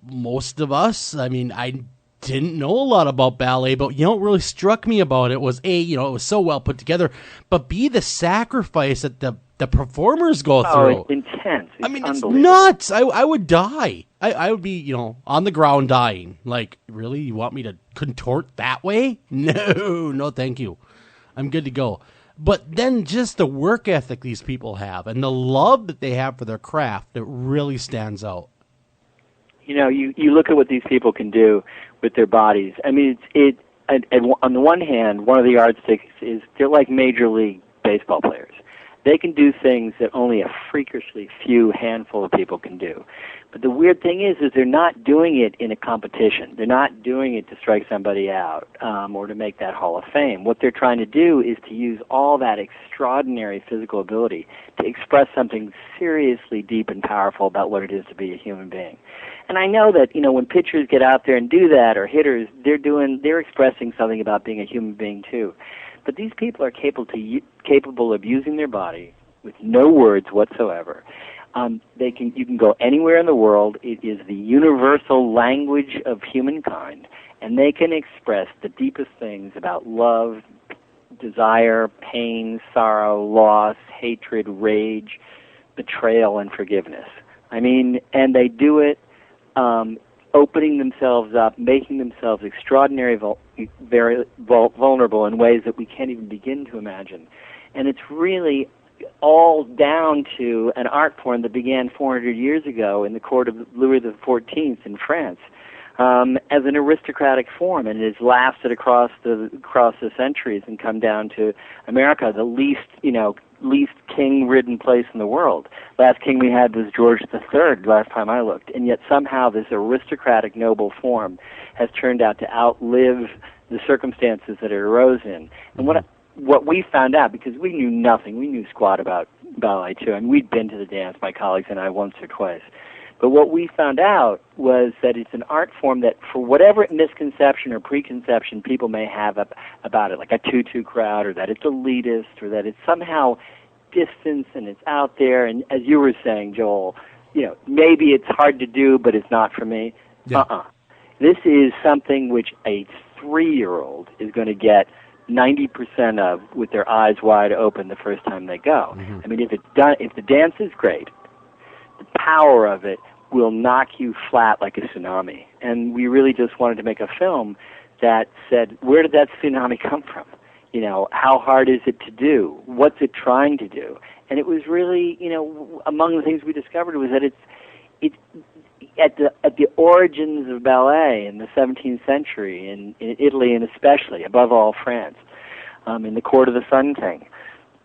A: most of us, I mean, I didn't know a lot about ballet, but you know what really struck me about it was A, you know, it was so well put together, but B, the sacrifice that the performers go through.
E: It's intense.
A: I mean, it's nuts. I would die. I would be, you know, on the ground dying. Like, really? You want me to contort that way? No, thank you. I'm good to go. But then just the work ethic these people have and the love that they have for their craft that really stands out.
E: You know, you look at what these people can do with their bodies. I mean, and on the one hand, one of the yardsticks is they're like Major League Baseball players. They can do things that only a freakishly few handful of people can do. But the weird thing is they're not doing it in a competition. They're not doing it to strike somebody out or to make that Hall of Fame. What they're trying to do is to use all that extraordinary physical ability to express something seriously deep and powerful about what it is to be a human being. And I know that, you know, when pitchers get out there and do that, or hitters, they're expressing something about being a human being too. But these people are capable of using their body with no words whatsoever. You can go anywhere in the world. It is the universal language of humankind, and they can express the deepest things about love, desire, pain, sorrow, loss, hatred, rage, betrayal, and forgiveness. I mean, and they do it opening themselves up, making themselves very vulnerable in ways that we can't even begin to imagine. And it's really all down to an art form that began 400 years ago in the court of Louis XIV in France as an aristocratic form, and it has lasted across the centuries and come down to America, the least king-ridden place in the world. Last king we had was George III, last time I looked, and yet somehow this aristocratic noble form has turned out to outlive the circumstances that it arose in. And what we found out, because we knew nothing, we knew squat about ballet too, and we'd been to the dance, my colleagues and I, once or twice. But what we found out was that it's an art form that, for whatever misconception or preconception people may have about it, like a tutu crowd, or that it's elitist, or that it's somehow distant and it's out there, and as you were saying, Joel, you know, maybe it's hard to do, but it's not for me. Yeah. This is something which a 3-year-old is going to get 90% of with their eyes wide open the first time they go. Mm-hmm. I mean, if the dance is great, the power of it will knock you flat like a tsunami. And we really just wanted to make a film that said, where did that tsunami come from? You know, how hard is it to do? What's it trying to do? And it was really, you know, among the things we discovered was that it's at the origins of ballet in the 17th century in Italy, and especially, above all, France, in the court of the Sun King.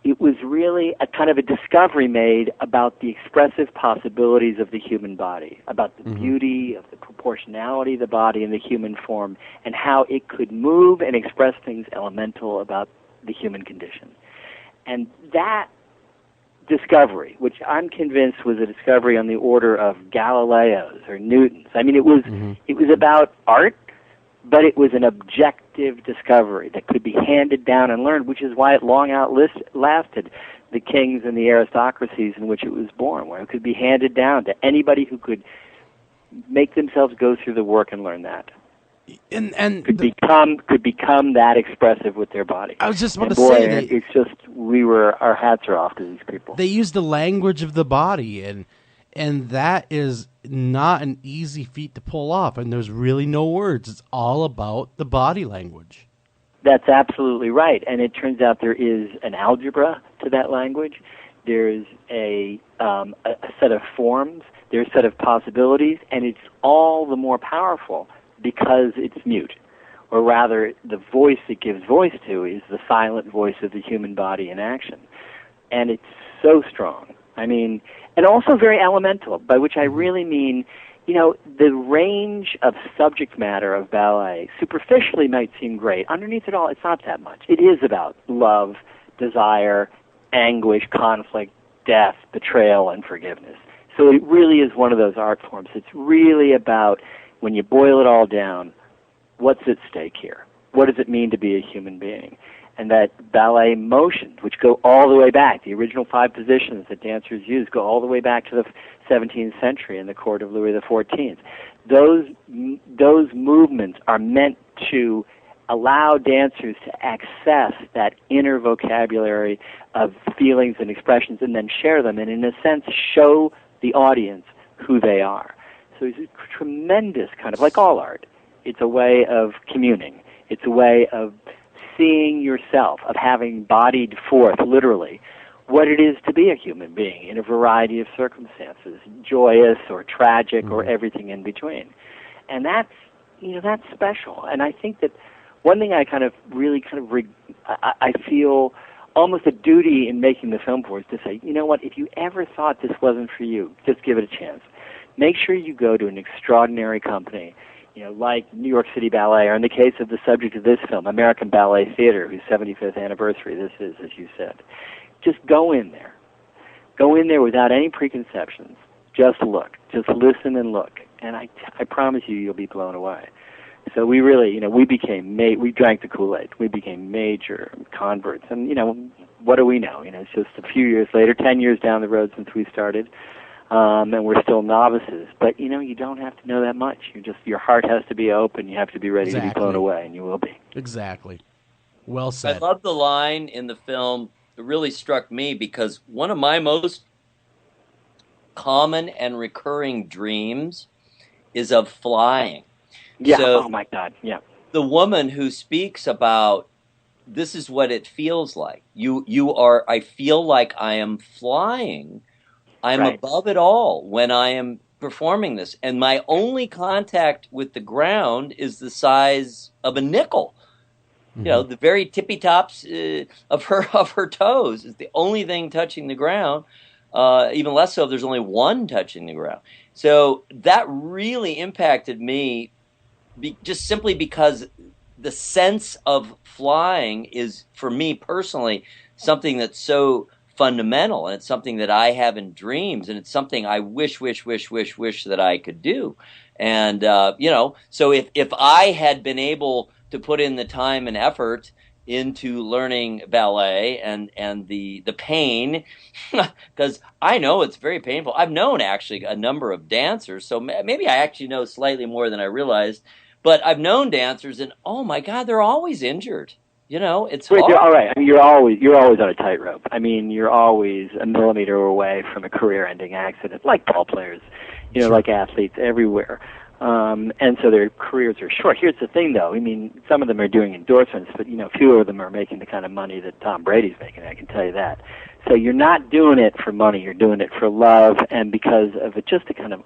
E: It was really a kind of a discovery made about the expressive possibilities of the human body, about the beauty of the proportionality of the body in the human form, and how it could move and express things elemental about the human condition. And that discovery, which I'm convinced was a discovery on the order of Galileo's or Newton's. I mean, it was about art, but it was an objective discovery that could be handed down and learned, which is why it long outlasted the kings and the aristocracies in which it was born, where it could be handed down to anybody who could make themselves go through the work and learn that. And could become that expressive with their body.
A: I was just about to say,
E: it's just our hats are off to these people.
A: They use the language of the body, and that is not an easy feat to pull off. And there's really no words. It's all about the body language.
E: That's absolutely right. And it turns out there is an algebra to that language. There's a set of forms. There's a set of possibilities, and it's all the more powerful because it's mute, or rather the voice it gives voice to is the silent voice of the human body in action. And it's so strong. I mean, and also very elemental, by which I really mean, you know, the range of subject matter of ballet superficially might seem great. Underneath it all, it's not that much. It is about love, desire, anguish, conflict, death, betrayal, and forgiveness. So it really is one of those art forms. It's really about, when you boil it all down, what's at stake here? what does it mean to be a human being? And that ballet motions, which go all the way back, the original 5 positions that dancers used go all the way back to the 17th century in the court of Louis XIV. Those movements are meant to allow dancers to access that inner vocabulary of feelings and expressions and then share them and, in a sense, show the audience who they are. So it's a tremendous kind of, like all art, it's a way of communing. It's a way of seeing yourself, of having bodied forth, literally, what it is to be a human being in a variety of circumstances, joyous or tragic or everything in between. And that's special. And I think that one thing I feel almost a duty in making the film for is to say, you know what, if you ever thought this wasn't for you, just give it a chance. Make sure you go to an extraordinary company, like New York City Ballet, or in the case of the subject of this film, American Ballet Theater, whose 75th anniversary this is, as you said. Just go in there. Go in there without any preconceptions. Just look. Just listen and look. And I promise you'll be blown away. So we really, we drank the Kool-Aid. We became major converts. And, what do we know? It's just a few years later, 10 years down the road since we started, and we're still novices. But, you don't have to know that much. Your heart has to be open. You have to be ready to be blown away, and you will be.
A: Exactly. Well said.
D: I love the line in the film. It really struck me because one of my most common and recurring dreams is of flying.
E: Yeah,
D: so
E: oh my God, yeah.
D: The woman who speaks about this is what it feels like. You are, I feel like I am flying. I'm
E: right.
D: above it all when I am performing this. And my only contact with the ground is the size of a nickel. Mm-hmm. The very tippy tops of her toes is the only thing touching the ground. Even less so if there's only one touching the ground. So that really impacted me just simply because the sense of flying is, for me personally, something that's so fundamental, and it's something that I have in dreams, and it's something I wish that I could do. And, so if I had been able to put in the time and effort into learning ballet and the pain, because I know it's very painful. I've known actually a number of dancers, so maybe I actually know slightly more than I realized, but I've known dancers, and oh my God, they're always injured. It's hard.
E: All right. I mean, you're always on a tightrope. I mean, you're always a millimeter away from a career-ending accident, like ball players, like athletes everywhere. And so their careers are short. Here's the thing, though. I mean, some of them are doing endorsements, but, fewer of them are making the kind of money that Tom Brady's making, I can tell you that. So you're not doing it for money. You're doing it for love and because of just a kind of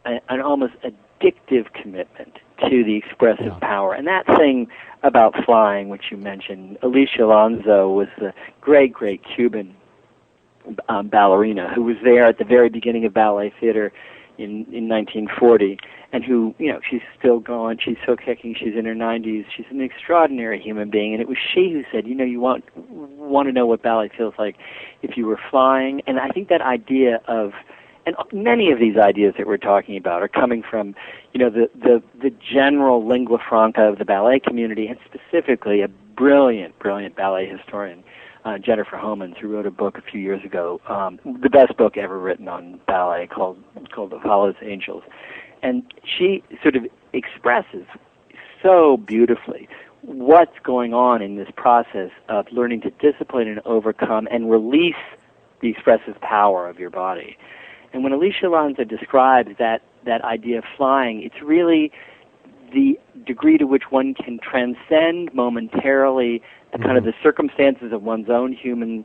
E: an almost addictive commitment to the expressive power. And that thing about flying, which you mentioned, Alicia Alonso was the great Cuban ballerina who was there at the very beginning of ballet theater in 1940, and who, she's still going, she's still kicking, she's in her 90s, she's an extraordinary human being, and it was she who said, you want to know what ballet feels like if you were flying. And I think that idea of, and many of these ideas that we're talking about are coming from, the general lingua franca of the ballet community, and specifically a brilliant ballet historian, Jennifer Homans, who wrote a book a few years ago, the best book ever written on ballet, called Apollo's Angels. And she sort of expresses so beautifully what's going on in this process of learning to discipline and overcome and release the expressive power of your body. And when Alicia Alonso describes that idea of flying, it's really the degree to which one can transcend momentarily the kind of the circumstances of one's own human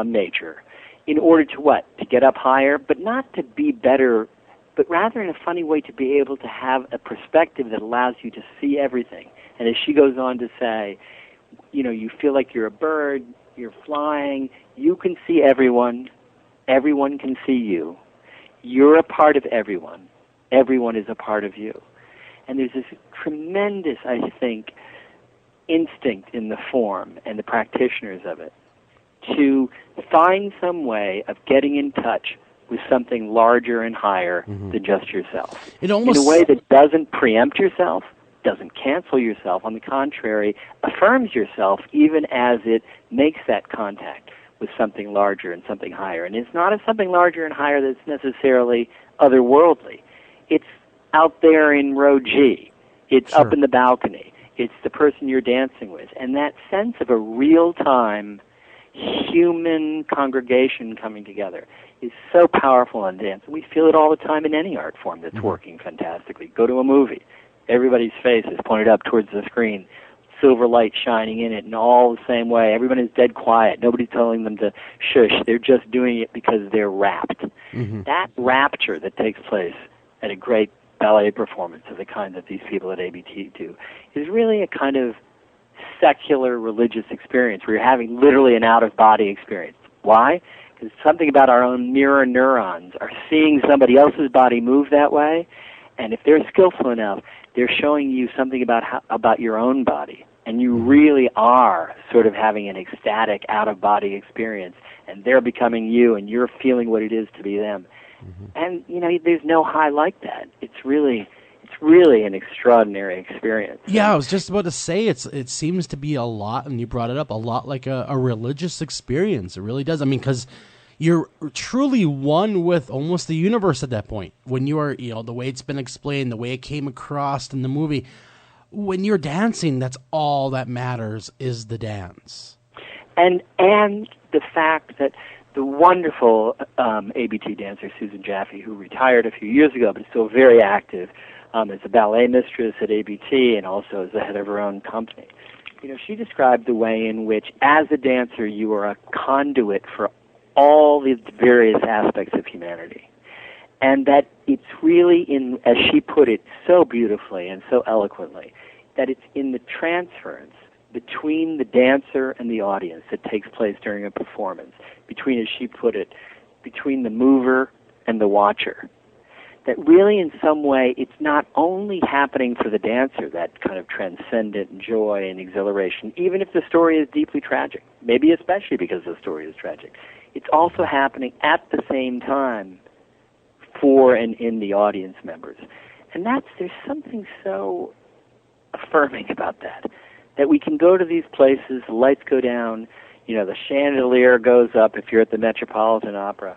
E: nature in order to what? To get up higher, but not to be better, but rather in a funny way to be able to have a perspective that allows you to see everything. And as she goes on to say, you feel like you're a bird, you're flying, you can see everyone can see you. You're a part of everyone. Everyone is a part of you. And there's this tremendous, I think, instinct in the form and the practitioners of it to find some way of getting in touch with something larger and higher than just yourself.
A: It almost,
E: in a way that doesn't preempt yourself, doesn't cancel yourself. On the contrary, affirms yourself even as it makes that contact with something larger and something higher. And it's not a something larger and higher that's necessarily otherworldly. It's out there in row G. It's up in the balcony. It's the person you're dancing with. And that sense of a real-time human congregation coming together is so powerful in dance. We feel it all the time in any art form that's working fantastically. Go to a movie. Everybody's face is pointed up towards the screen, silver light shining in it, and all the same way. Everyone is dead quiet. Nobody's telling them to shush. They're just doing it because they're rapt. That rapture that takes place at a great ballet performance of the kind that these people at ABT do is really a kind of secular religious experience where you're having literally an out-of-body experience. Why? Because something about our own mirror neurons are seeing somebody else's body move that way, and if they're skillful enough, they're showing you something about your own body, and you really are sort of having an ecstatic out-of-body experience, and they're becoming you, and you're feeling what it is to be them. And, you know, there's no high like that. It's really an extraordinary experience.
A: Yeah, I was just about to say it seems to be a lot, and you brought it up, a lot like a religious experience. It really does. I mean, because you're truly one with almost the universe at that point. When you are, you know, the way it's been explained, the way it came across in the movie, when you're dancing, that's all that matters is the dance.
E: And the fact that the wonderful ABT dancer, Susan Jaffe, who retired a few years ago but is still very active as a ballet mistress at ABT and also as the head of her own company. You know, she described the way in which, as a dancer, you are a conduit for all the various aspects of humanity. And that it's really in, as she put it so beautifully and so eloquently, that it's in the transference between the dancer and the audience that takes place during a performance, between, as she put it, between the mover and the watcher. That really in some way it's not only happening for the dancer, that kind of transcendent joy and exhilaration, even if the story is deeply tragic, maybe especially because the story is tragic. It's also happening at the same time for and in the audience members. And there's something so affirming about that we can go to these places, the lights go down, you know, the chandelier goes up if you're at the Metropolitan Opera,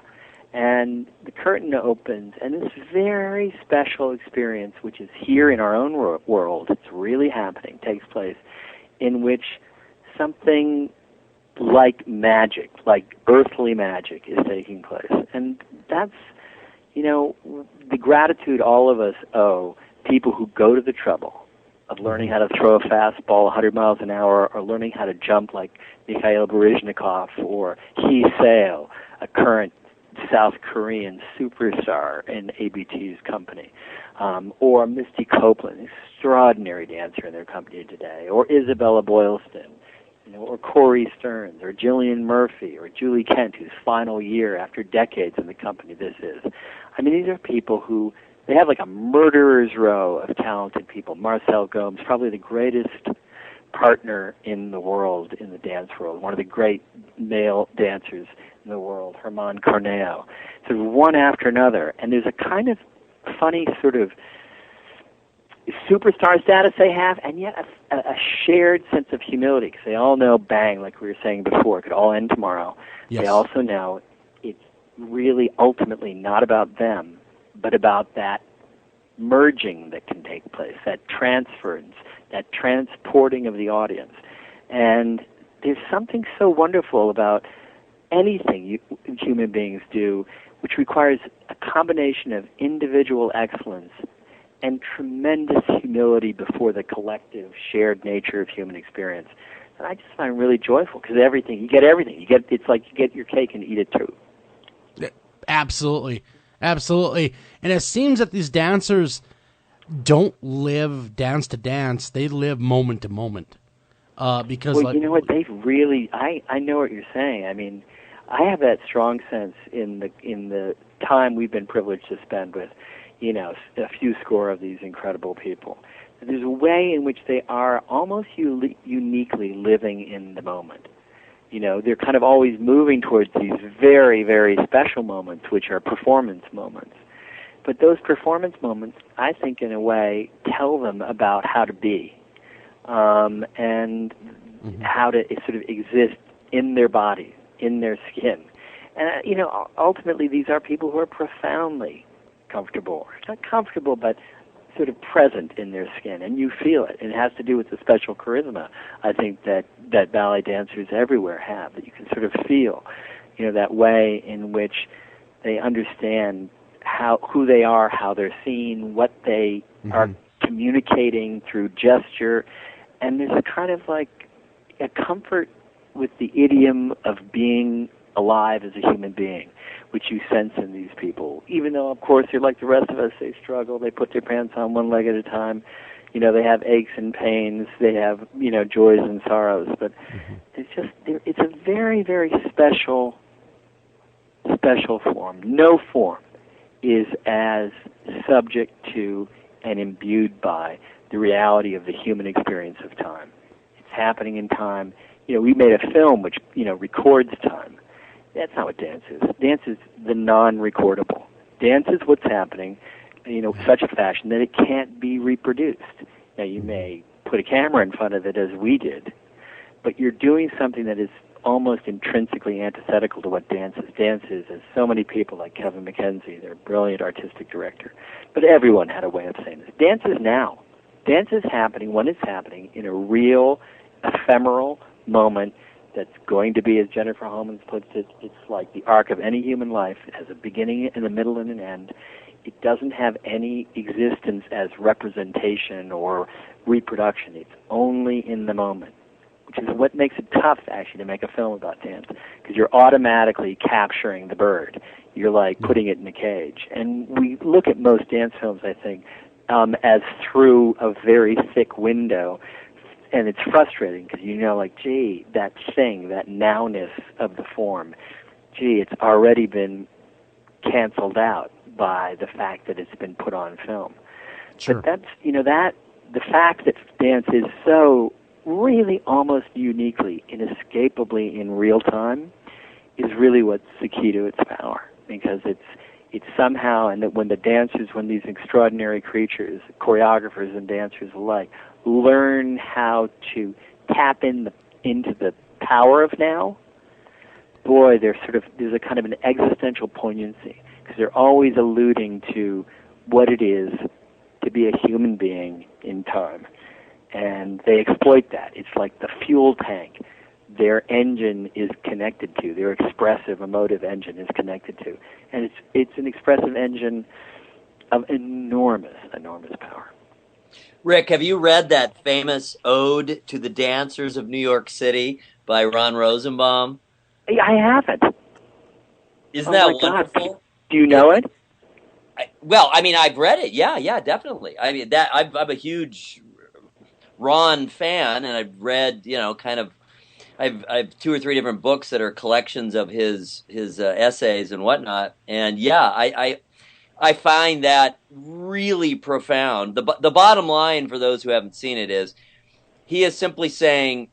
E: and the curtain opens, and this very special experience, which is here in our own world, it's really happening, takes place, in which something like magic, like earthly magic, is taking place. And that's, you know, the gratitude all of us owe people who go to the trouble of learning how to throw a fastball 100 miles an hour, or learning how to jump like Mikhail Baryshnikov or Hee Seo, a current South Korean superstar in ABT's company, or Misty Copeland, extraordinary dancer in their company today, or Isabella Boylston, you know, or Corey Stearns, or Gillian Murphy, or Julie Kent, whose final year after decades in the company this is. I mean, these are people who, they have like a murderer's row of talented people. Marcel Gomes, probably the greatest partner in the world, in the dance world, one of the great male dancers in the world, Herman Corneo. So one after another. And there's a kind of funny sort of superstar status they have, and yet a shared sense of humility, because they all know, bang, like we were saying before, it could all end tomorrow. Yes. They also know it's really ultimately not about them, but about that merging that can take place, that transference, that transporting of the audience. And there's something so wonderful about anything human beings do, which requires a combination of individual excellence and tremendous humility before the collective shared nature of human experience. And I just find really joyful, because you get everything. It's like you get your cake and eat it too.
A: Absolutely. Absolutely. And it seems that these dancers don't live dance to dance, they live moment to moment. Because
E: you know what, they really, I know what you're saying. I mean, I have that strong sense in the time we've been privileged to spend with, you know, a few score of these incredible people. There's a way in which they are almost uniquely living in the moment. You know, they're kind of always moving towards these very, very special moments, which are performance moments. But those performance moments, I think, in a way, tell them about how to be, and how to sort of exist in their body, in their skin. And, ultimately these are people who are profoundly comfortable. Not comfortable, but sort of present in their skin, and you feel it. And it has to do with the special charisma, I think, that ballet dancers everywhere have, that you can sort of feel, that way in which they understand who they are, how they're seen, what they are communicating through gesture. And there's a kind of like a comfort with the idiom of being alive as a human being, which you sense in these people. Even though, of course, they're like the rest of us, they struggle, they put their pants on one leg at a time, they have aches and pains, they have, joys and sorrows, but it's a very, very special form. No form is as subject to and imbued by the reality of the human experience of time. It's happening in time. We made a film which, records time. That's not what dance is. Dance is the non-recordable. Dance is what's happening, such a fashion that it can't be reproduced. Now, you may put a camera in front of it as we did, but you're doing something that is almost intrinsically antithetical to what dance is. Dance is, as so many people like Kevin McKenzie, they're a brilliant artistic director, but everyone had a way of saying this. Dance is now. Dance is happening when it's happening in a real, ephemeral moment that's going to be, as Jennifer Holman puts it, it's like the arc of any human life. It has a beginning and a middle and an end. It doesn't have any existence as representation or reproduction. It's only in the moment, which is what makes it tough, actually, to make a film about dance, because you're automatically capturing the bird. You're like putting it in a cage. And we look at most dance films, I think, as through a very thick window, and it's frustrating because gee, that thing, that nowness of the form, gee, it's already been canceled out by the fact that it's been put on film. Sure. But that's, the fact that dance is so really almost uniquely, inescapably in real time is really what's the key to its power, because it's somehow, and that when these extraordinary creatures, choreographers and dancers alike, learn how to tap into the power of now, boy, there's a kind of an existential poignancy, because they're always alluding to what it is to be a human being in time. And they exploit that. It's like the fuel tank their engine is connected to, their expressive, emotive engine is connected to. And it's an expressive engine of enormous, enormous power.
D: Rick, have you read that famous Ode to the Dancers of New York City by Ron Rosenbaum?
E: I haven't.
D: Isn't that wonderful?
E: God. Do you know it?
D: I've read it. Yeah, definitely. I'm a huge Ron fan, and I've read, I've 2 or 3 different books that are collections of his essays and whatnot. And I find that really profound. The bottom line for those who haven't seen it is he is simply saying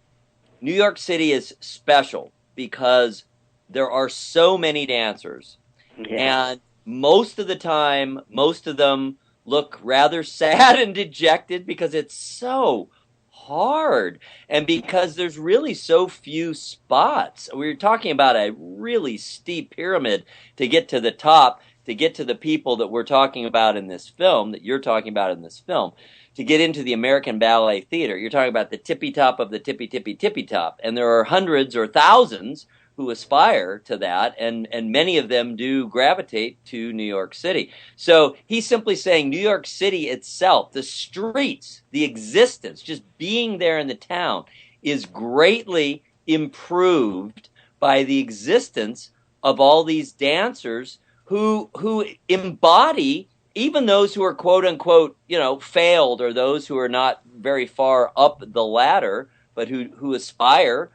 D: New York City is special because there are so many dancers. Yeah. And most of the time, most of them look rather sad and dejected because it's so hard and because there's really so few spots. We're talking about a really steep pyramid to get to the top, to get to the people that we're talking about in this film, that you're talking about in this film, to get into the American Ballet Theater. You're talking about the tippy top of the tippy, tippy, tippy top. And there are hundreds or thousands who aspire to that, and many of them do gravitate to New York City. So he's simply saying New York City itself, the streets, the existence, just being there in the town, is greatly improved by the existence of all these dancers who embody even those who are quote unquote, failed, or those who are not very far up the ladder, but who aspire,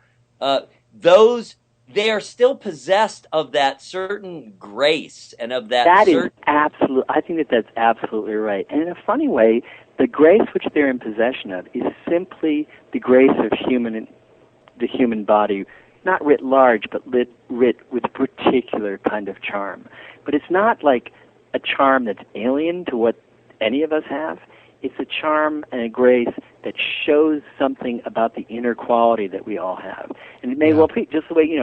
D: they are still possessed of that certain grace and of that.
E: That is absolute. I think that's absolutely right. And in a funny way, the grace which they're in possession of is simply the grace of the human body, not writ large, but writ with a particular kind of charm. But it's not like a charm that's alien to what any of us have. It's a charm and a grace that shows something about the inner quality that we all have. And it may well be just the way,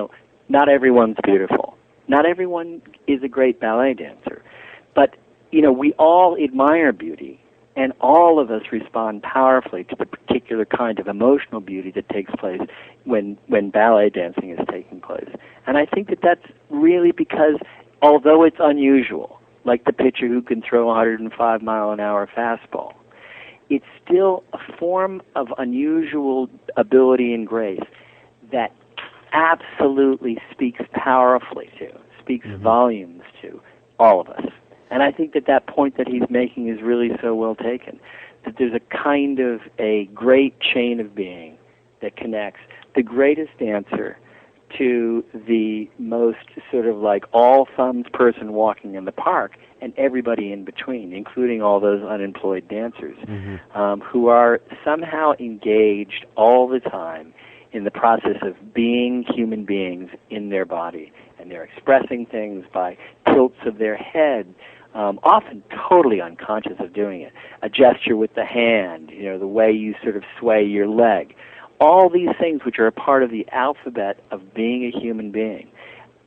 E: not everyone's beautiful. Not everyone is a great ballet dancer. But, we all admire beauty, and all of us respond powerfully to the particular kind of emotional beauty that takes place when ballet dancing is taking place. And I think that that's really because, although it's unusual, like the pitcher who can throw a 105-mile-an-hour fastball, it's still a form of unusual ability and grace that absolutely speaks powerfully to, speaks volumes to all of us. And I think that point that he's making is really so well taken, that there's a kind of a great chain of being that connects the greatest dancer to the most sort of like all-thumbs person walking in the park and everybody in between, including all those unemployed dancers who are somehow engaged all the time in the process of being human beings in their body. And they're expressing things by tilts of their head, often totally unconscious of doing it. A gesture with the hand, the way you sort of sway your leg. All these things which are a part of the alphabet of being a human being.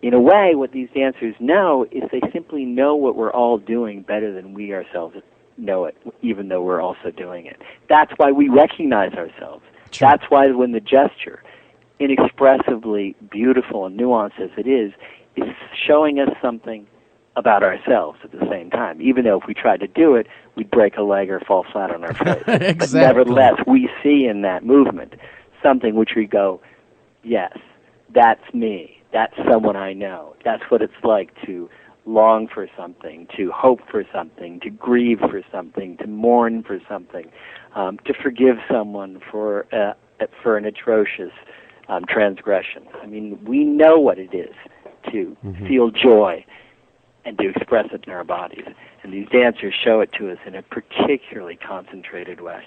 E: In a way, what these dancers know is they simply know what we're all doing better than we ourselves know it, even though we're also doing it. That's why we recognize ourselves. True. That's why when the gesture, inexpressibly beautiful and nuanced as it is showing us something about ourselves at the same time. Even though if we tried to do it, we'd break a leg or fall flat on our face.
A: Exactly.
E: But nevertheless, we see in that movement something which we go, yes, that's me. That's someone I know. That's what it's like to long for something, to hope for something, to grieve for something, to mourn for something, to forgive someone for an atrocious transgression. I mean, we know what it is to feel joy and to express it in our bodies. And these dancers show it to us in a particularly concentrated way.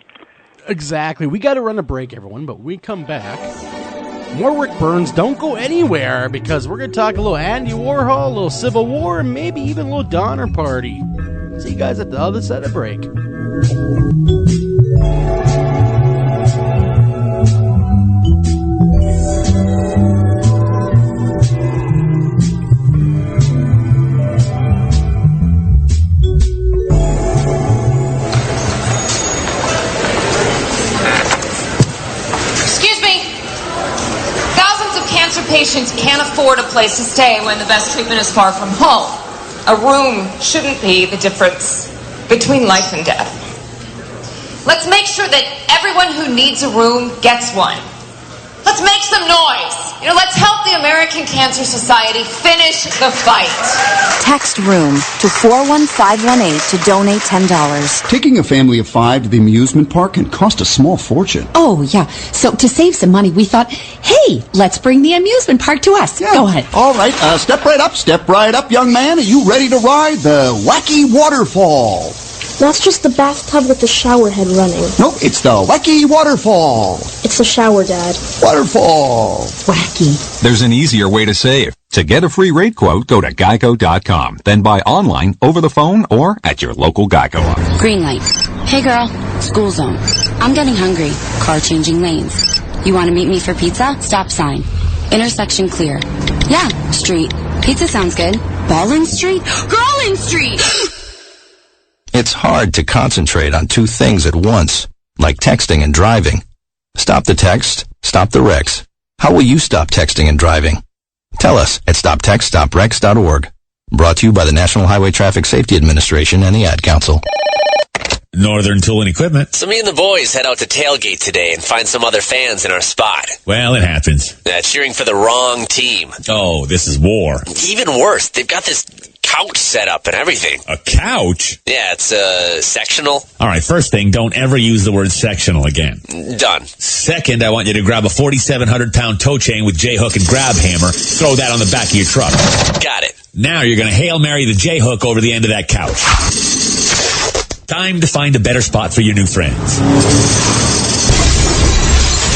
A: Exactly. We got to run a break, everyone, but when we come back, more Rick Burns. Don't go anywhere, because we're going to talk a little Andy Warhol, a little Civil War, and maybe even a little Donner Party. See you guys at the other side of break.
P: Patients can't afford a place to stay when the best treatment is far from home. A room shouldn't be the difference between life and death. Let's make sure that everyone who needs a room gets one. Let's make some noise. Let's help the American Cancer Society finish the fight.
Q: Text ROOM to 41518 to donate $10.
R: Taking a family of 5 to the amusement park can cost a small fortune.
S: Oh, yeah. So to save some money, we thought, hey, let's bring the amusement park to us. Yeah. Go ahead.
R: All right. Step right up, young man. Are you ready to ride the Wacky Waterfall?
T: That's just the bathtub with the shower head running.
R: Nope, it's the Wacky Waterfall.
T: It's the shower, Dad.
R: Waterfall.
S: Wacky.
U: There's an easier way to save. To get a free rate quote, go to Geico.com. Then buy online, over the phone, or at your local Geico office.
V: Green light. Hey, girl. School zone. I'm getting hungry. Car changing lanes. You want to meet me for pizza? Stop sign. Intersection clear. Yeah, street. Pizza sounds good. Ballin Street? Girlin Street!
F: It's hard to concentrate on two things at once, like texting and driving. Stop the text, stop the wrecks. How will you stop texting and driving? Tell us at stoptextstopwrecks.org. Brought to you by the National Highway Traffic Safety Administration and the Ad Council.
W: Northern Tool and Equipment.
X: So me and the boys head out to tailgate today and find some other fans in our spot.
W: Well, it happens.
X: Cheering for the wrong team.
W: Oh, this is war.
X: Even worse, they've got this couch set up and everything.
W: A couch?
X: Yeah, it's sectional.
W: All right, first thing, don't ever use the word sectional again.
X: Done.
W: Second, I want you to grab a 4,700-pound tow chain with J-hook and grab hammer. Throw that on the back of your truck.
X: Got it.
W: Now you're going to Hail Mary the J-hook over the end of that couch. Time to find a better spot for your new friends.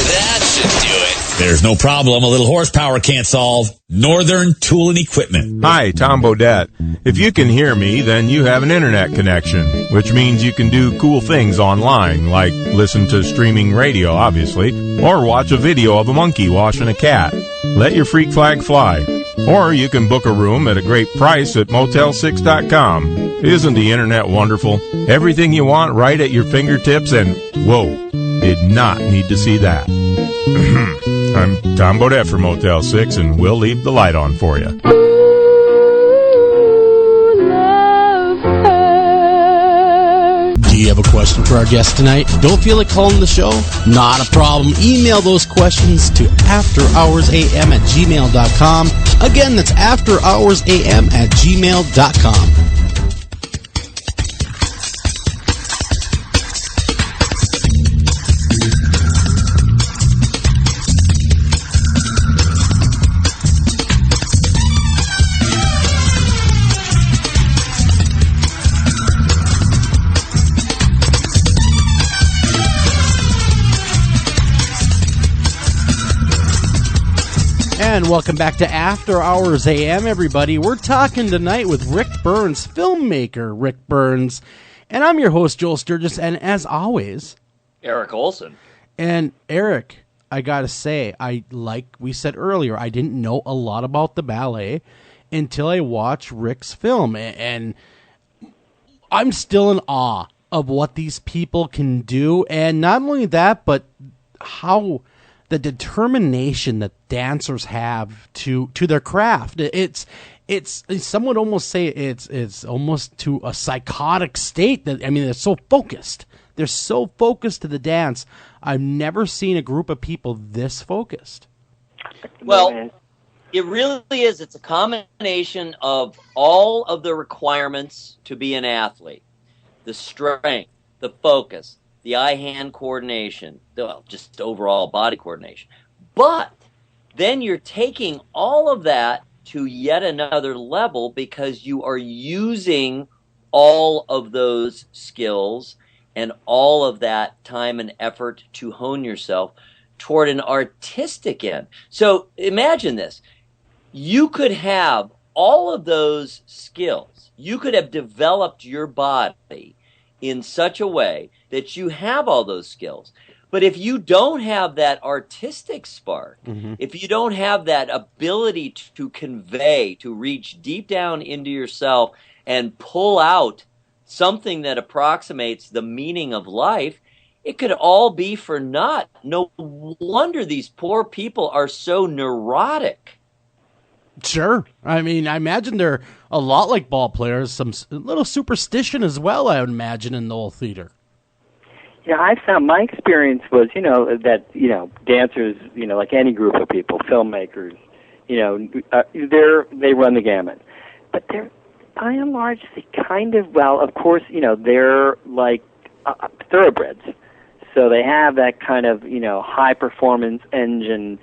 X: That should do it.
W: There's no problem a little horsepower can't solve. Northern Tool and Equipment.
N: Hi, Tom Bodette. If you can hear me, then you have an internet connection, which means you can do cool things online, like listen to streaming radio, obviously, or watch a video of a monkey washing a cat. Let your freak flag fly. Or you can book a room at a great price at Motel6.com. Isn't the internet wonderful? Everything you want right at your fingertips, and whoa, did not need to see that. I'm Tom Bodette for Motel 6, and we'll leave the light on for you.
A: Do you have a question for our guest tonight? Don't feel like calling the show? Not a problem. Email those questions to afterhoursam@gmail.com. Again, that's afterhoursam@gmail.com. And welcome back to After Hours AM, everybody. We're talking tonight with Rick Burns, filmmaker Rick Burns. And I'm your host, Joel Sturgis, and as always,
D: Eric Olson.
A: And Eric, I gotta say, like we said earlier, I didn't know a lot about the ballet until I watched Rick's film. And I'm still in awe of what these people can do. And not only that, but how the determination that dancers have to their craft. It's some would almost say it's almost to a psychotic state. That, I mean, they're so focused. They're so focused to the dance. I've never seen a group of people this focused.
D: Well, it really is. It's a combination of all of the requirements to be an athlete. The strength, the focus, the eye-hand coordination, well, just overall body coordination. But then you're taking all of that to yet another level because you are using all of those skills and all of that time and effort to hone yourself toward an artistic end. So imagine this. You could have all of those skills. You could have developed your body in such a way that you have all those skills. But if you don't have that artistic spark, if you don't have that ability to convey, to reach deep down into yourself and pull out something that approximates the meaning of life, it could all be for naught. No wonder these poor people are so neurotic.
A: Sure. I mean, I imagine they're a lot like ball players, some little superstition as well, I would imagine, in the whole theater.
E: Yeah, I found my experience was, that, dancers, like any group of people, filmmakers, they run the gamut. But they're, by and large, they kind of, of course, they're like thoroughbreds. So they have that kind of, high-performance engine,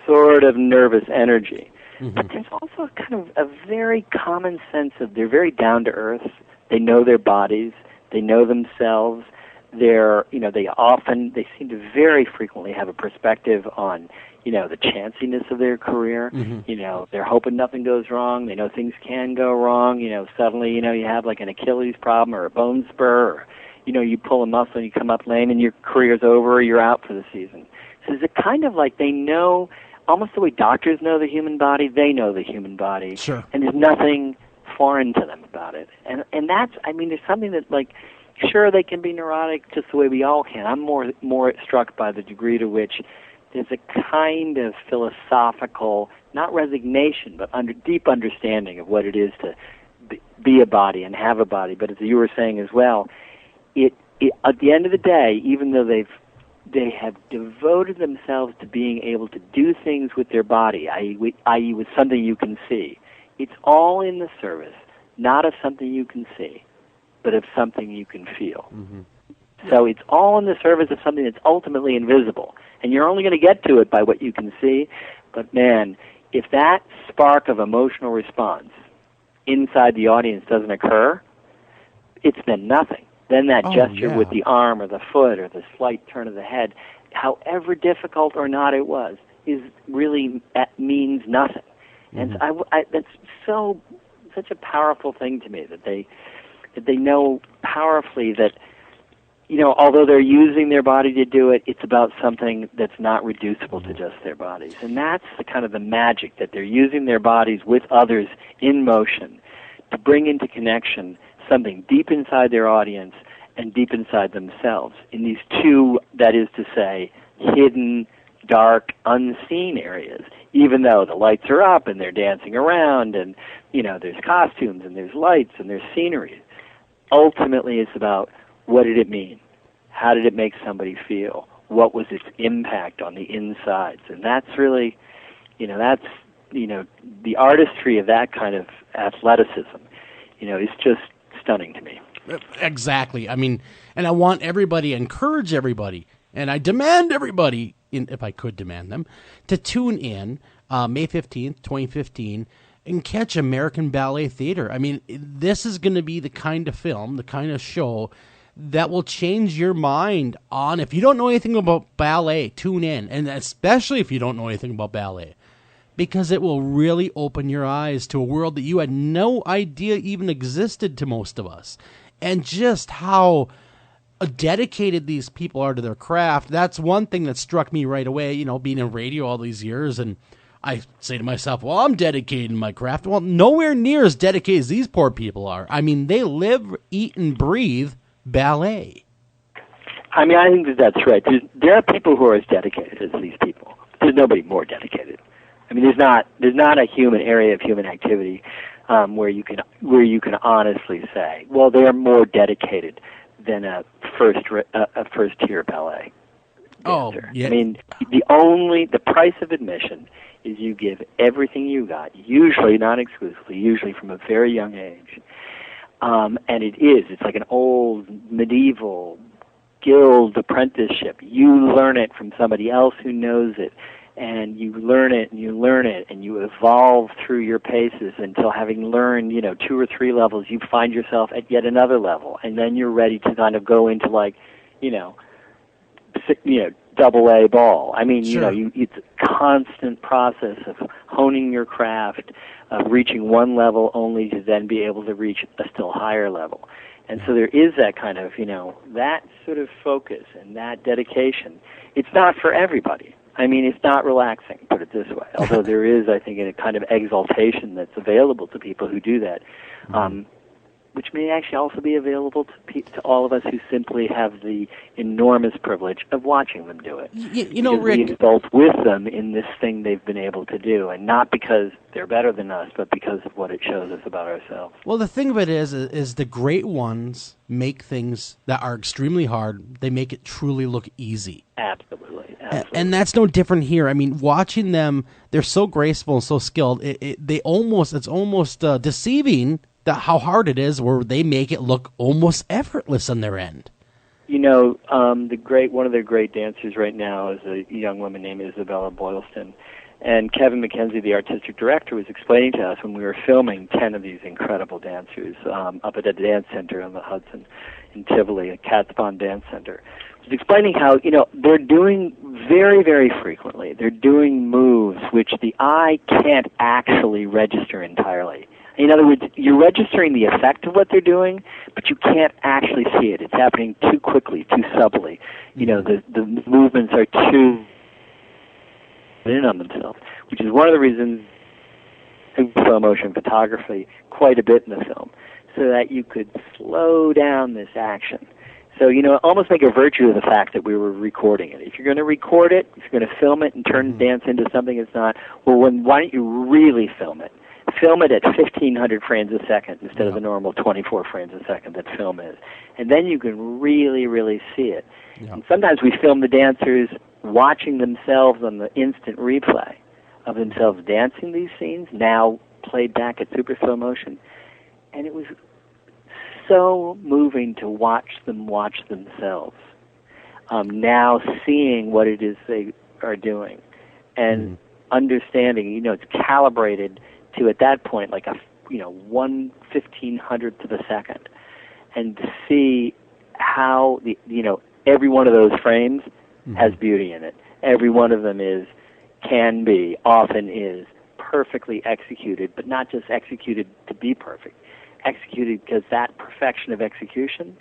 E: sort of nervous energy. But there's also kind of a very common sense of they're very down to earth. They know their bodies. They know themselves. They seem to very frequently have a perspective on, the chanciness of their career. They're hoping nothing goes wrong. They know things can go wrong. Suddenly, you have like an Achilles problem or a bone spur, or, you pull a muscle and you come up lame and your career's over or you're out for the season. So it's a kind of like they know, almost the way doctors know the human body, they know the human body.
A: Sure.
E: And there's nothing foreign to them about it. And that's, there's something that, like, sure, they can be neurotic just the way we all can. I'm more struck by the degree to which there's a kind of philosophical, not resignation, but deep understanding of what it is to be a body and have a body. But as you were saying as well, it at the end of the day, even though they have devoted themselves to being able to do things with their body, i.e. with something you can see. It's all in the service, not of something you can see, but of something you can feel. So it's all in the service of something that's ultimately invisible. And you're only going to get to it by what you can see. But man, if that spark of emotional response inside the audience doesn't occur, it's then nothing. Then that gesture with the arm or the foot or the slight turn of the head, however difficult or not it was, really means nothing. And that's such a powerful thing to me that they know powerfully that, although they're using their body to do it, it's about something that's not reducible to just their bodies. And that's the kind of the magic, that they're using their bodies with others in motion to bring into connection something deep inside their audience and deep inside themselves in these two, that is to say, hidden, dark, unseen areas, even though the lights are up and they're dancing around and, there's costumes and there's lights and there's scenery. Ultimately, it's about, what did it mean? How did it make somebody feel? What was its impact on the insides? And that's really, the artistry of that kind of athleticism, is just stunning to me.
A: Exactly. I mean, and I want everybody, encourage everybody, and I demand everybody, if I could demand them, to tune in May 15th, 2015, and catch American Ballet Theater. I mean, this is going to be the kind of film, the kind of show that will change your mind on, if you don't know anything about ballet, tune in, and especially if you don't know anything about ballet, because it will really open your eyes to a world that you had no idea even existed to most of us, and just how dedicated these people are to their craft. That's one thing that struck me right away, being in radio all these years, and I say to myself, well, I'm dedicated to my craft. Well, nowhere near as dedicated as these poor people are. I mean, they live, eat, and breathe ballet.
E: I mean, I think that's right. There are people who are as dedicated as these people. There's nobody more dedicated. I mean, there's not a human area of human activity where you can honestly say, well, they are more dedicated than a first tier ballet dancer.
A: Oh, yeah.
E: I mean, the price of admission is you give everything you got, usually not exclusively, usually from a very young age. And it's like an old medieval guild apprenticeship. You learn it from somebody else who knows it, and you learn it and you learn it, and you evolve through your paces until, having learned 2 or 3 levels, you find yourself at yet another level, and then you're ready to kind of go into double A ball. I mean,
A: sure.
E: It's a constant process of honing your craft, of reaching one level only to then be able to reach a still higher level. And so there is that kind of, that sort of focus and that dedication. It's not for everybody. I mean, it's not relaxing, put it this way. Although there is, I think, a kind of exaltation that's available to people who do that, which may actually also be available to all of us who simply have the enormous privilege of watching them do it.
A: Rick,
E: we exult with them in this thing they've been able to do, and not because they're better than us, but because of what it shows us about ourselves.
A: Well, the thing of it is the great ones make things that are extremely hard, they make it truly look easy.
E: Absolutely.
A: And that's no different here. I mean, watching them, they're so graceful and so skilled. It's almost deceiving how hard it is, where they make it look almost effortless on their end.
E: One of their great dancers right now is a young woman named Isabella Boylston. And Kevin McKenzie, the artistic director, was explaining to us when we were filming 10 of these incredible dancers up at the dance center on the Hudson in Tivoli, a Cat Spawn Dance Center. He was explaining how, they're doing very, very frequently, they're doing moves which the eye can't actually register entirely. In other words, you're registering the effect of what they're doing, but you can't actually see it. It's happening too quickly, too subtly. The movements are too in on themselves, which is one of the reasons in slow motion photography quite a bit in the film, so that you could slow down this action. So, almost make a virtue of the fact that we were recording it. If you're going to record it, if you're going to film it and turn dance into something it's not, why don't you really film it? Film it at 1,500 frames a second instead of the normal 24 frames a second that film is. And then you can really, really see it. Yeah. And sometimes we film the dancers watching themselves on the instant replay of themselves dancing these scenes, now played back at super slow motion. And it was so moving to watch them watch themselves, now seeing what it is they are doing and understanding, it's calibrated to, at that point, like 1/1500th of a second, and to see how every one of those frames has beauty in it. Every one of them is can be, often is, perfectly executed, but not just executed to be perfect, executed because that perfection of execution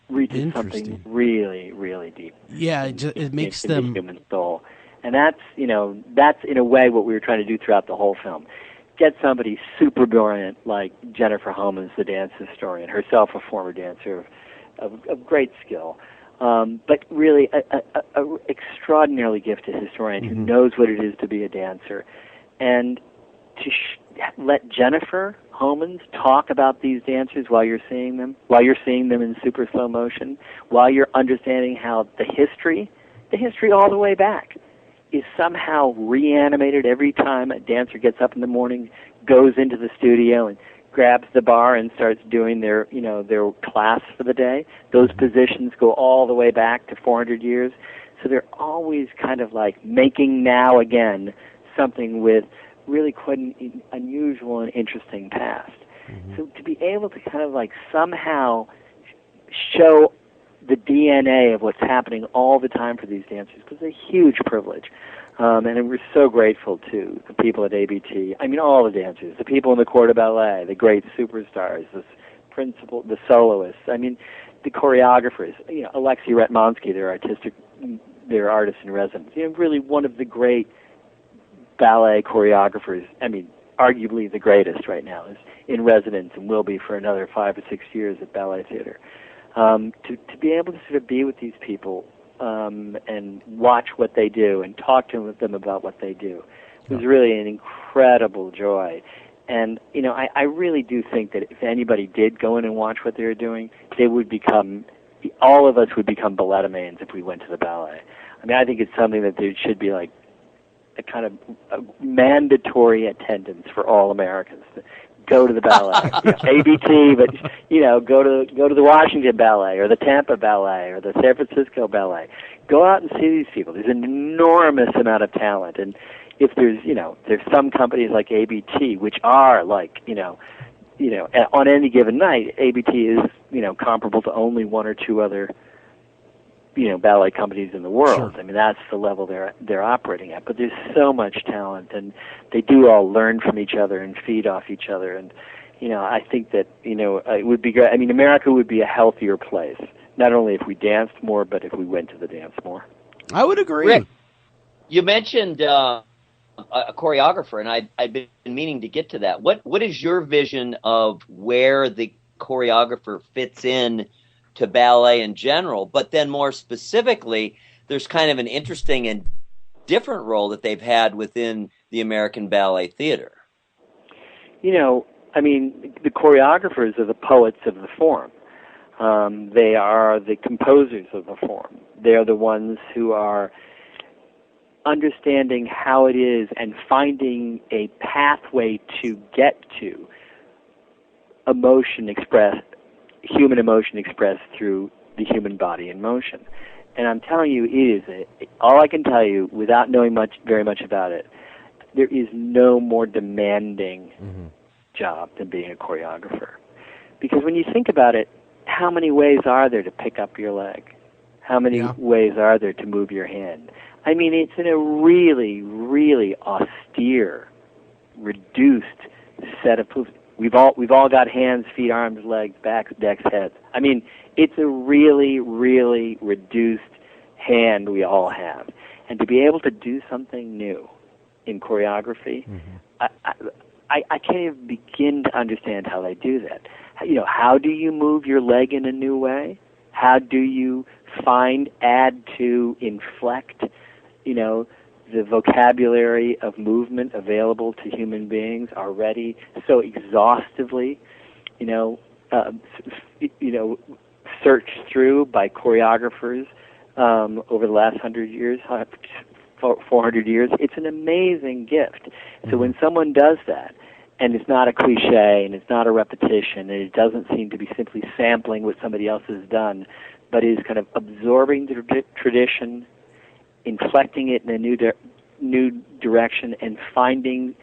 E: reaches something really, really deep.
A: Yeah, it makes
E: in
A: them
E: the human soul, and that's in a way what we were trying to do throughout the whole film. Get somebody super brilliant like Jennifer Homans, the dance historian, herself a former dancer of great skill, but really a extraordinarily gifted historian who knows what it is to be a dancer, and to let Jennifer Homans talk about these dancers while you're seeing them in super slow motion, while you're understanding how the history all the way back is somehow reanimated every time a dancer gets up in the morning, goes into the studio and grabs the bar and starts doing their class for the day. Those positions go all the way back to 400 years. So they're always kind of like making now again something with really quite an unusual and interesting past. So to be able to kind of like somehow show the DNA of what's happening all the time for these dancers was a huge privilege. And we're so grateful to the people at ABT. I mean, all the dancers, the people in the Corps de Ballet, the great superstars, the soloists. I mean, the choreographers. Alexei Retmansky, their artist in residence. Really one of the great ballet choreographers. I mean, arguably the greatest right now is in residence and will be for another 5 or 6 years at Ballet Theater. To be able to sort of be with these people and watch what they do and talk to them about what they do was really an incredible joy. And, I really do think that if anybody did go in and watch what they were doing, all of us would become balletamanes if we went to the ballet. I mean, I think it's something that there should be like a kind of mandatory attendance for all Americans. Go to the ballet, ABT, but go to the Washington Ballet or the Tampa Ballet or the San Francisco Ballet. Go out and see these people. There's an enormous amount of talent, and if there's some companies like ABT which are like on any given night, ABT is comparable to only one or two other ballet companies in the world. Sure. I mean, that's the level they're operating at. But there's so much talent, and they do all learn from each other and feed off each other. And I think that it would be great. I mean, America would be a healthier place, not only if we danced more, but if we went to the dance more.
A: I would agree.
D: Rick, you mentioned a choreographer, and I've been meaning to get to that. What is your vision of where the choreographer fits in to ballet in general, but then more specifically, there's kind of an interesting and different role that they've had within the American Ballet Theater?
E: I mean, the choreographers are the poets of the form. They are the composers of the form. They're the ones who are understanding how it is and finding a pathway to get to human emotion expressed through the human body in motion. And I'm telling you, all I can tell you without knowing very much about it, there is no more demanding job than being a choreographer. Because when you think about it, how many ways are there to pick up your leg? How many ways are there to move your hand? I mean, it's in a really, really austere, reduced set of moves. We've all got hands, feet, arms, legs, backs, necks, heads. I mean, it's a really, really reduced hand we all have. And to be able to do something new in choreography, I can't even begin to understand how they do that. How do you move your leg in a new way? How do you add to, inflect, the vocabulary of movement available to human beings already so exhaustively, searched through by choreographers over the last 100 years, 400 years. It's an amazing gift. So when someone does that, and it's not a cliche, and it's not a repetition, and it doesn't seem to be simply sampling what somebody else has done, but is kind of absorbing the tradition, inflecting it in a new direction, and finding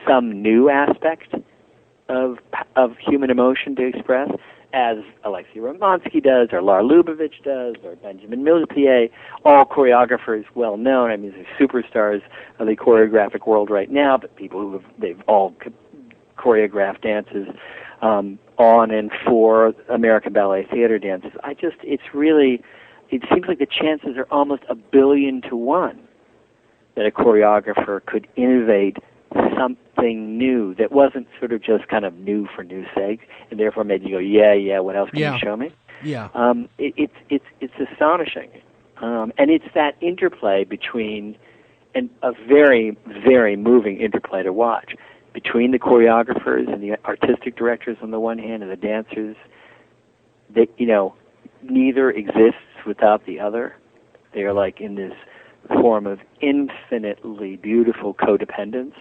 E: some new aspect of of human emotion to express, as Alexei Romansky does, or Lar Lubavitch does, or Benjamin Millepied, all choreographers well known. I mean, they're superstars of the choreographic world right now, but people they've all choreographed dances on and for American Ballet Theater dances. It seems like the chances are almost 1 billion to 1 that a choreographer could innovate something new that wasn't sort of just kind of new for new's sake, and therefore made you go, yeah, what else can you show me?
A: Yeah.
E: It's astonishing. And it's that interplay between, and a very, very moving interplay to watch, between the choreographers and the artistic directors on the one hand and the dancers. That, neither exists without the other. They are like in this form of infinitely beautiful codependence.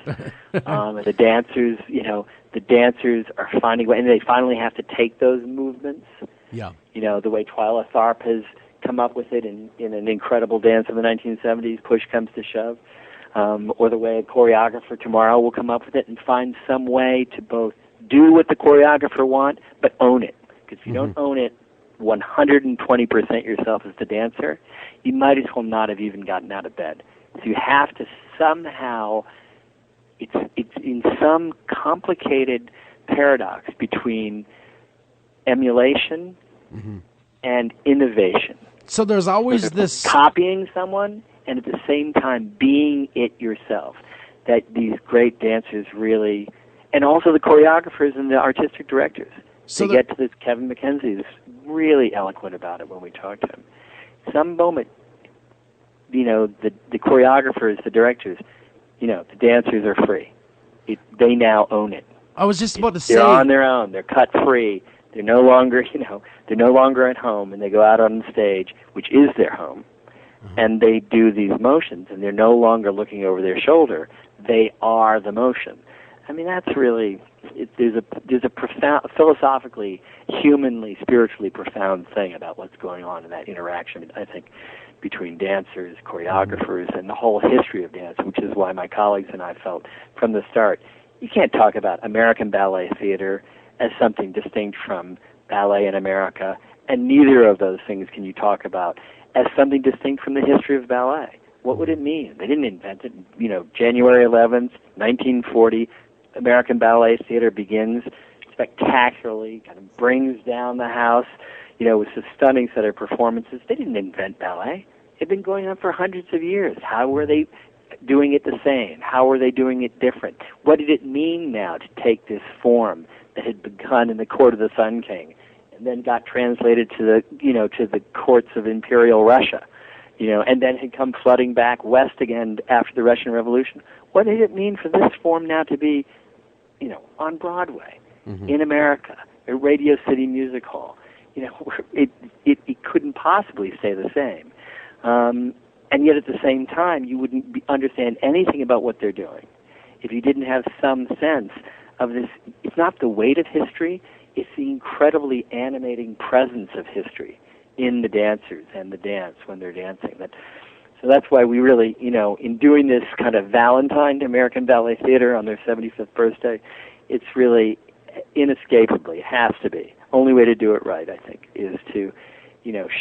E: And the dancers are finding way, and they finally have to take those movements.
A: Yeah.
E: The way Twyla Tharp has come up with it in an incredible dance in the 1970s, Push Comes to Shove, or the way a choreographer tomorrow will come up with it and find some way to both do what the choreographer wants, but own it. Because if you don't own it 120% yourself as the dancer, you might as well not have even gotten out of bed. So you have to somehow, it's in some complicated paradox between emulation and innovation.
A: So there's always this
E: copying someone and at the same time being it yourself, that these great dancers really, and also the choreographers and the artistic directors. So they get to this. Kevin McKenzie is really eloquent about it when we talk to him. Some moment, the choreographers, the directors, the dancers are free. They now own it.
A: I was just about to say,
E: they're on their own. They're cut free. They're no longer, they're no longer at home, and they go out on the stage, which is their home, and they do these motions, and they're no longer looking over their shoulder. They are the motion. I mean, that's really, there's a profound, philosophically, humanly, spiritually profound thing about what's going on in that interaction, I think, between dancers, choreographers, and the whole history of dance, which is why my colleagues and I felt from the start, you can't talk about American ballet theater as something distinct from ballet in America, and neither of those things can you talk about as something distinct from the history of ballet. What would it mean? They didn't invent it. January 11th, 1940, American Ballet Theater begins spectacularly, kind of brings down the house, with a stunning set of performances. They didn't invent ballet. It had been going on for hundreds of years. How were they doing it the same? How were they doing it different? What did it mean now to take this form that had begun in the court of the Sun King and then got translated to the courts of Imperial Russia, and then had come flooding back west again after the Russian Revolution? What did it mean for this form now to be, on Broadway, in America, at Radio City Music Hall? It couldn't possibly stay the same. And yet at the same time, you wouldn't understand anything about what they're doing if you didn't have some sense of this. It's not the weight of history, it's the incredibly animating presence of history in the dancers and the dance when they're dancing. So that's why we really, in doing this kind of Valentine to American Ballet Theater on their 75th birthday, it's really inescapably, it has to be. Only way to do it right, I think, is to,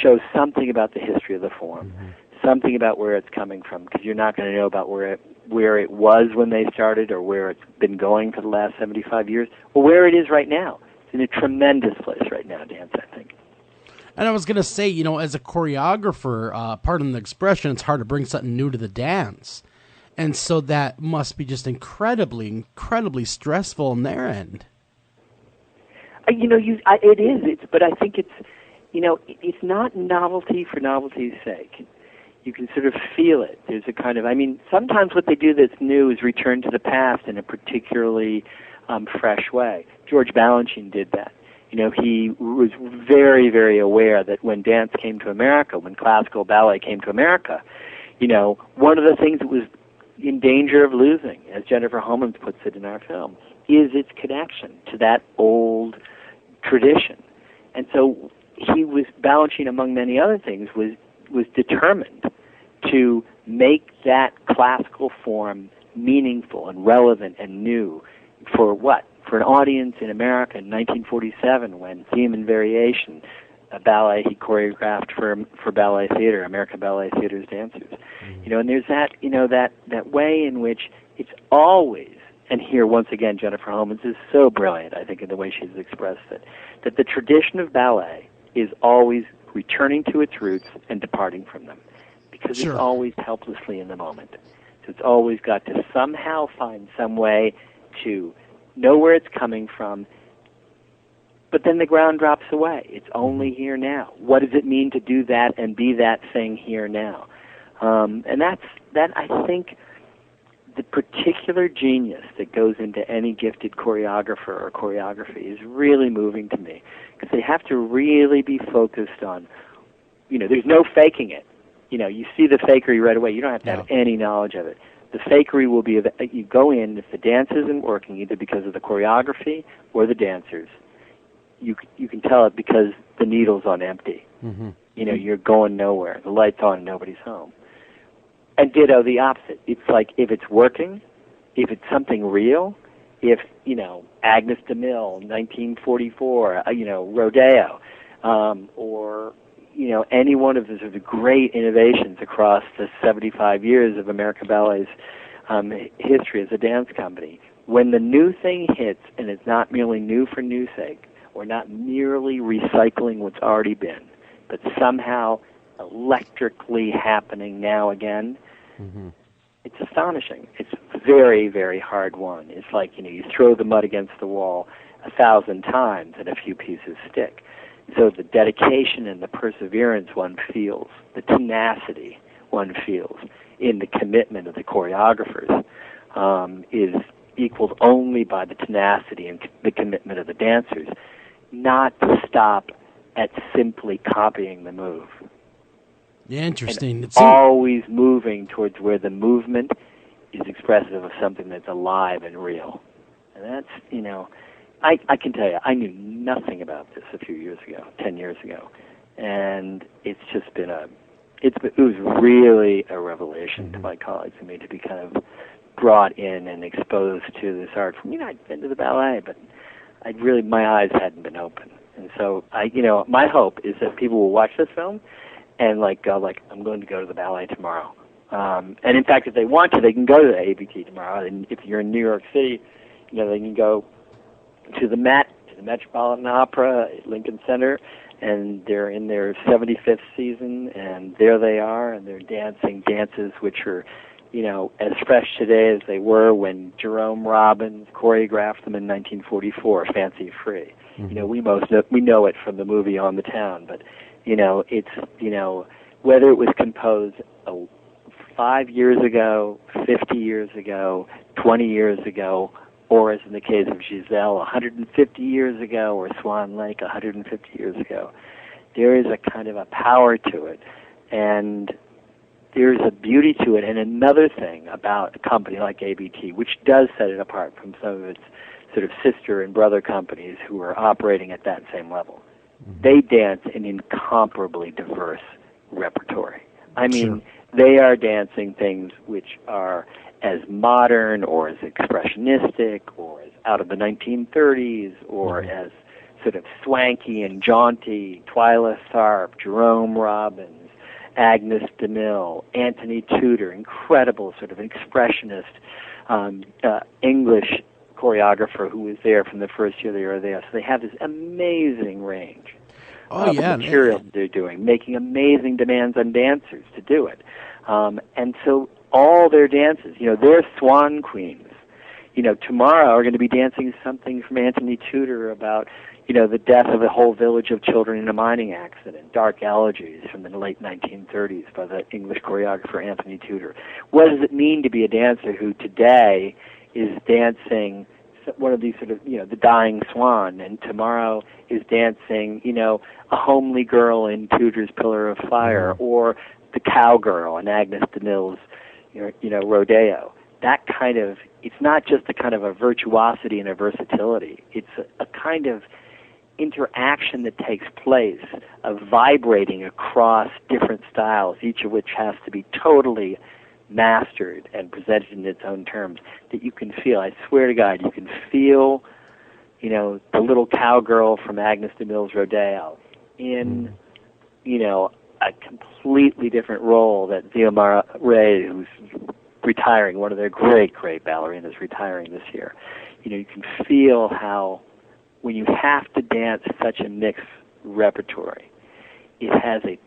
E: show something about the history of the form, something about where it's coming from, because you're not going to know about where it was when they started, or where it's been going for the last 75 years, or where it is right now. It's in a tremendous place right now, dance, I think.
A: And I was going to say, as a choreographer, pardon the expression, it's hard to bring something new to the dance. And so that must be just incredibly, incredibly stressful on their end.
E: It is. But I think it's, it's not novelty for novelty's sake. You can sort of feel it. There's a kind of, sometimes what they do that's new is return to the past in a particularly fresh way. George Balanchine did that. He was very, very aware that when dance came to America, when classical ballet came to America, one of the things that was in danger of losing, as Jennifer Homans puts it in our film, is its connection to that old tradition. And so Balanchine, among many other things, was determined to make that classical form meaningful and relevant and new for what? for an audience in America in 1947 when Theme and Variation, a ballet he choreographed for Ballet Theater, American Ballet Theater's dancers. You know, and there's that, you know, that way in which it's always, and here once again Jennifer Holmans is so brilliant, I think, in the way she's expressed it, that the tradition of ballet is always returning to its roots and departing from them, because it's always helplessly in the moment. So it's always got to somehow find some way to know where it's coming from, but then the ground drops away. It's only here now. What does it mean to do that and be that thing here now? And that I think the particular genius that goes into any gifted choreographer or choreography is really moving to me, because they have to really be focused on, you know, there's no faking it. You know, you see the fakery right away. You don't have to have any knowledge of it. The fakery will be, you go in, if the dance isn't working, either because of the choreography or the dancers, you can tell it because the needle's on empty.
A: Mm-hmm.
E: You know, you're going nowhere. The light's on and nobody's home. And ditto the opposite. It's like, if it's working, if it's something real, if, you know, Agnes DeMille, 1944, you know, Rodeo, or, you know, any one of the sort of great innovations across the 75 years of American Ballet's history as a dance company, when the new thing hits and it's not merely new for new's sake, or not merely recycling what's already been, but somehow electrically happening now again, it's astonishing. It's very, very hard won. It's like, you know, you throw the mud against the wall 1,000 times and a few pieces stick. So the dedication and the perseverance one feels, the tenacity one feels in the commitment of the choreographers is equaled only by the tenacity and the commitment of the dancers, not to stop at simply copying the move.
A: Yeah, interesting.
E: It's always moving towards where the movement is expressive of something that's alive and real. And that's, you know, I can tell you, I knew nothing about this a few years ago, 10 years ago. And it's just been it was really a revelation to my colleagues and me to be kind of brought in and exposed to this art. You know, I'd been to the ballet, but my eyes hadn't been open. And so my hope is that people will watch this film and go, I'm going to go to the ballet tomorrow. And in fact, if they want to, they can go to the ABT tomorrow. And if you're in New York City, you know, they can go to the Met, to the Metropolitan Opera at Lincoln Center, and they're in their 75th season, and there they are, and they're dancing dances which are, you know, as fresh today as they were when Jerome Robbins choreographed them in 1944, Fancy Free. You know, we know it from the movie On the Town, but, you know, it's, you know, whether it was composed 5 years ago, 50 years ago, 20 years ago, or as in the case of Giselle, 150 years ago, or Swan Lake, 150 years ago, there is a kind of a power to it, and there's a beauty to it. And another thing about a company like ABT, which does set it apart from some of its sort of sister and brother companies who are operating at that same level, they dance an incomparably diverse repertory. I mean, they are dancing things which are as modern or as expressionistic or as out of the 1930s or as sort of swanky and jaunty, Twyla Tharp, Jerome Robbins, Agnes DeMille, Anthony Tudor, incredible sort of expressionist English choreographer who was there from the first year they were there. So they have this amazing range of material they're doing, making amazing demands on dancers to do it. And so all their dances, you know, they're swan queens. You know, tomorrow are going to be dancing something from Anthony Tudor about, you know, the death of a whole village of children in a mining accident, Dark Elegies from the late 1930s by the English choreographer Anthony Tudor. What does it mean to be a dancer who today is dancing one of these sort of, you know, the Dying Swan, and tomorrow is dancing, you know, a homely girl in Tudor's Pillar of Fire, or the cowgirl in Agnes DeMille's, you know, Rodeo. That kind of, it's not just a kind of a virtuosity and a versatility. It's a kind of interaction that takes place of vibrating across different styles, each of which has to be totally mastered and presented in its own terms, that you can feel. I swear to God, you can feel you know, the little cowgirl from Agnes de Mille's Rodeo in, you know, a completely different role that Xiomara Ray, who's retiring, one of their great, great ballerinas, retiring this year. You know, you can feel how when you have to dance such a mixed repertory, it has a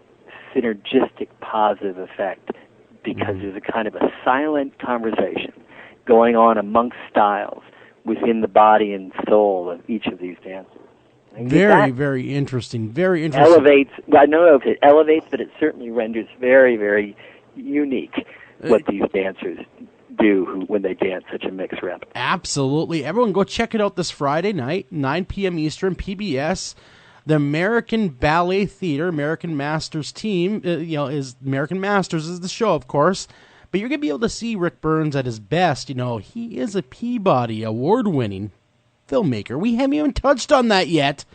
E: synergistic positive effect because there's a kind of a silent conversation going on amongst styles within the body and soul of each of these dancers.
A: Very, very interesting. Very interesting.
E: Elevates, I don't know if it elevates, but it certainly renders very, very unique what these dancers do when they dance such a mixed rep.
A: Absolutely. Everyone go check it out this Friday night, 9 p.m. Eastern, PBS. The American Ballet Theater, American Masters team, is American Masters is the show, of course. But you're going to be able to see Rick Burns at his best. You know, he is a Peabody award-winning filmmaker. We haven't even touched on that yet.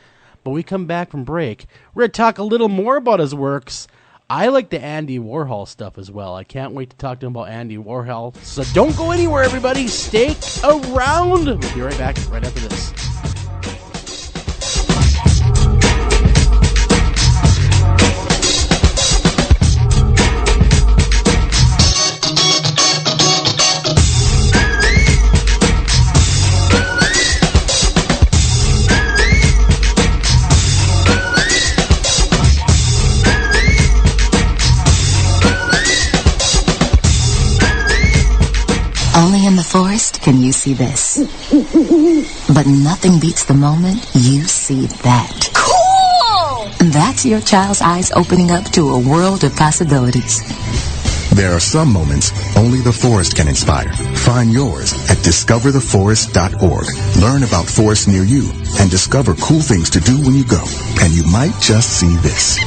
A: But we come back from break. We're going to talk a little more about his works. I like the Andy Warhol stuff as well. I can't wait to talk to him about Andy Warhol. So don't go anywhere, everybody. Stay around. We'll be right back right after this.
B: Only in the forest can you see this. But nothing beats the moment you see that.
V: Cool!
B: That's your child's eyes opening up to a world of possibilities.
C: There are some moments only the forest can inspire. Find yours at discovertheforest.org. Learn about forests near you and discover cool things to do when you go. And you might just see this.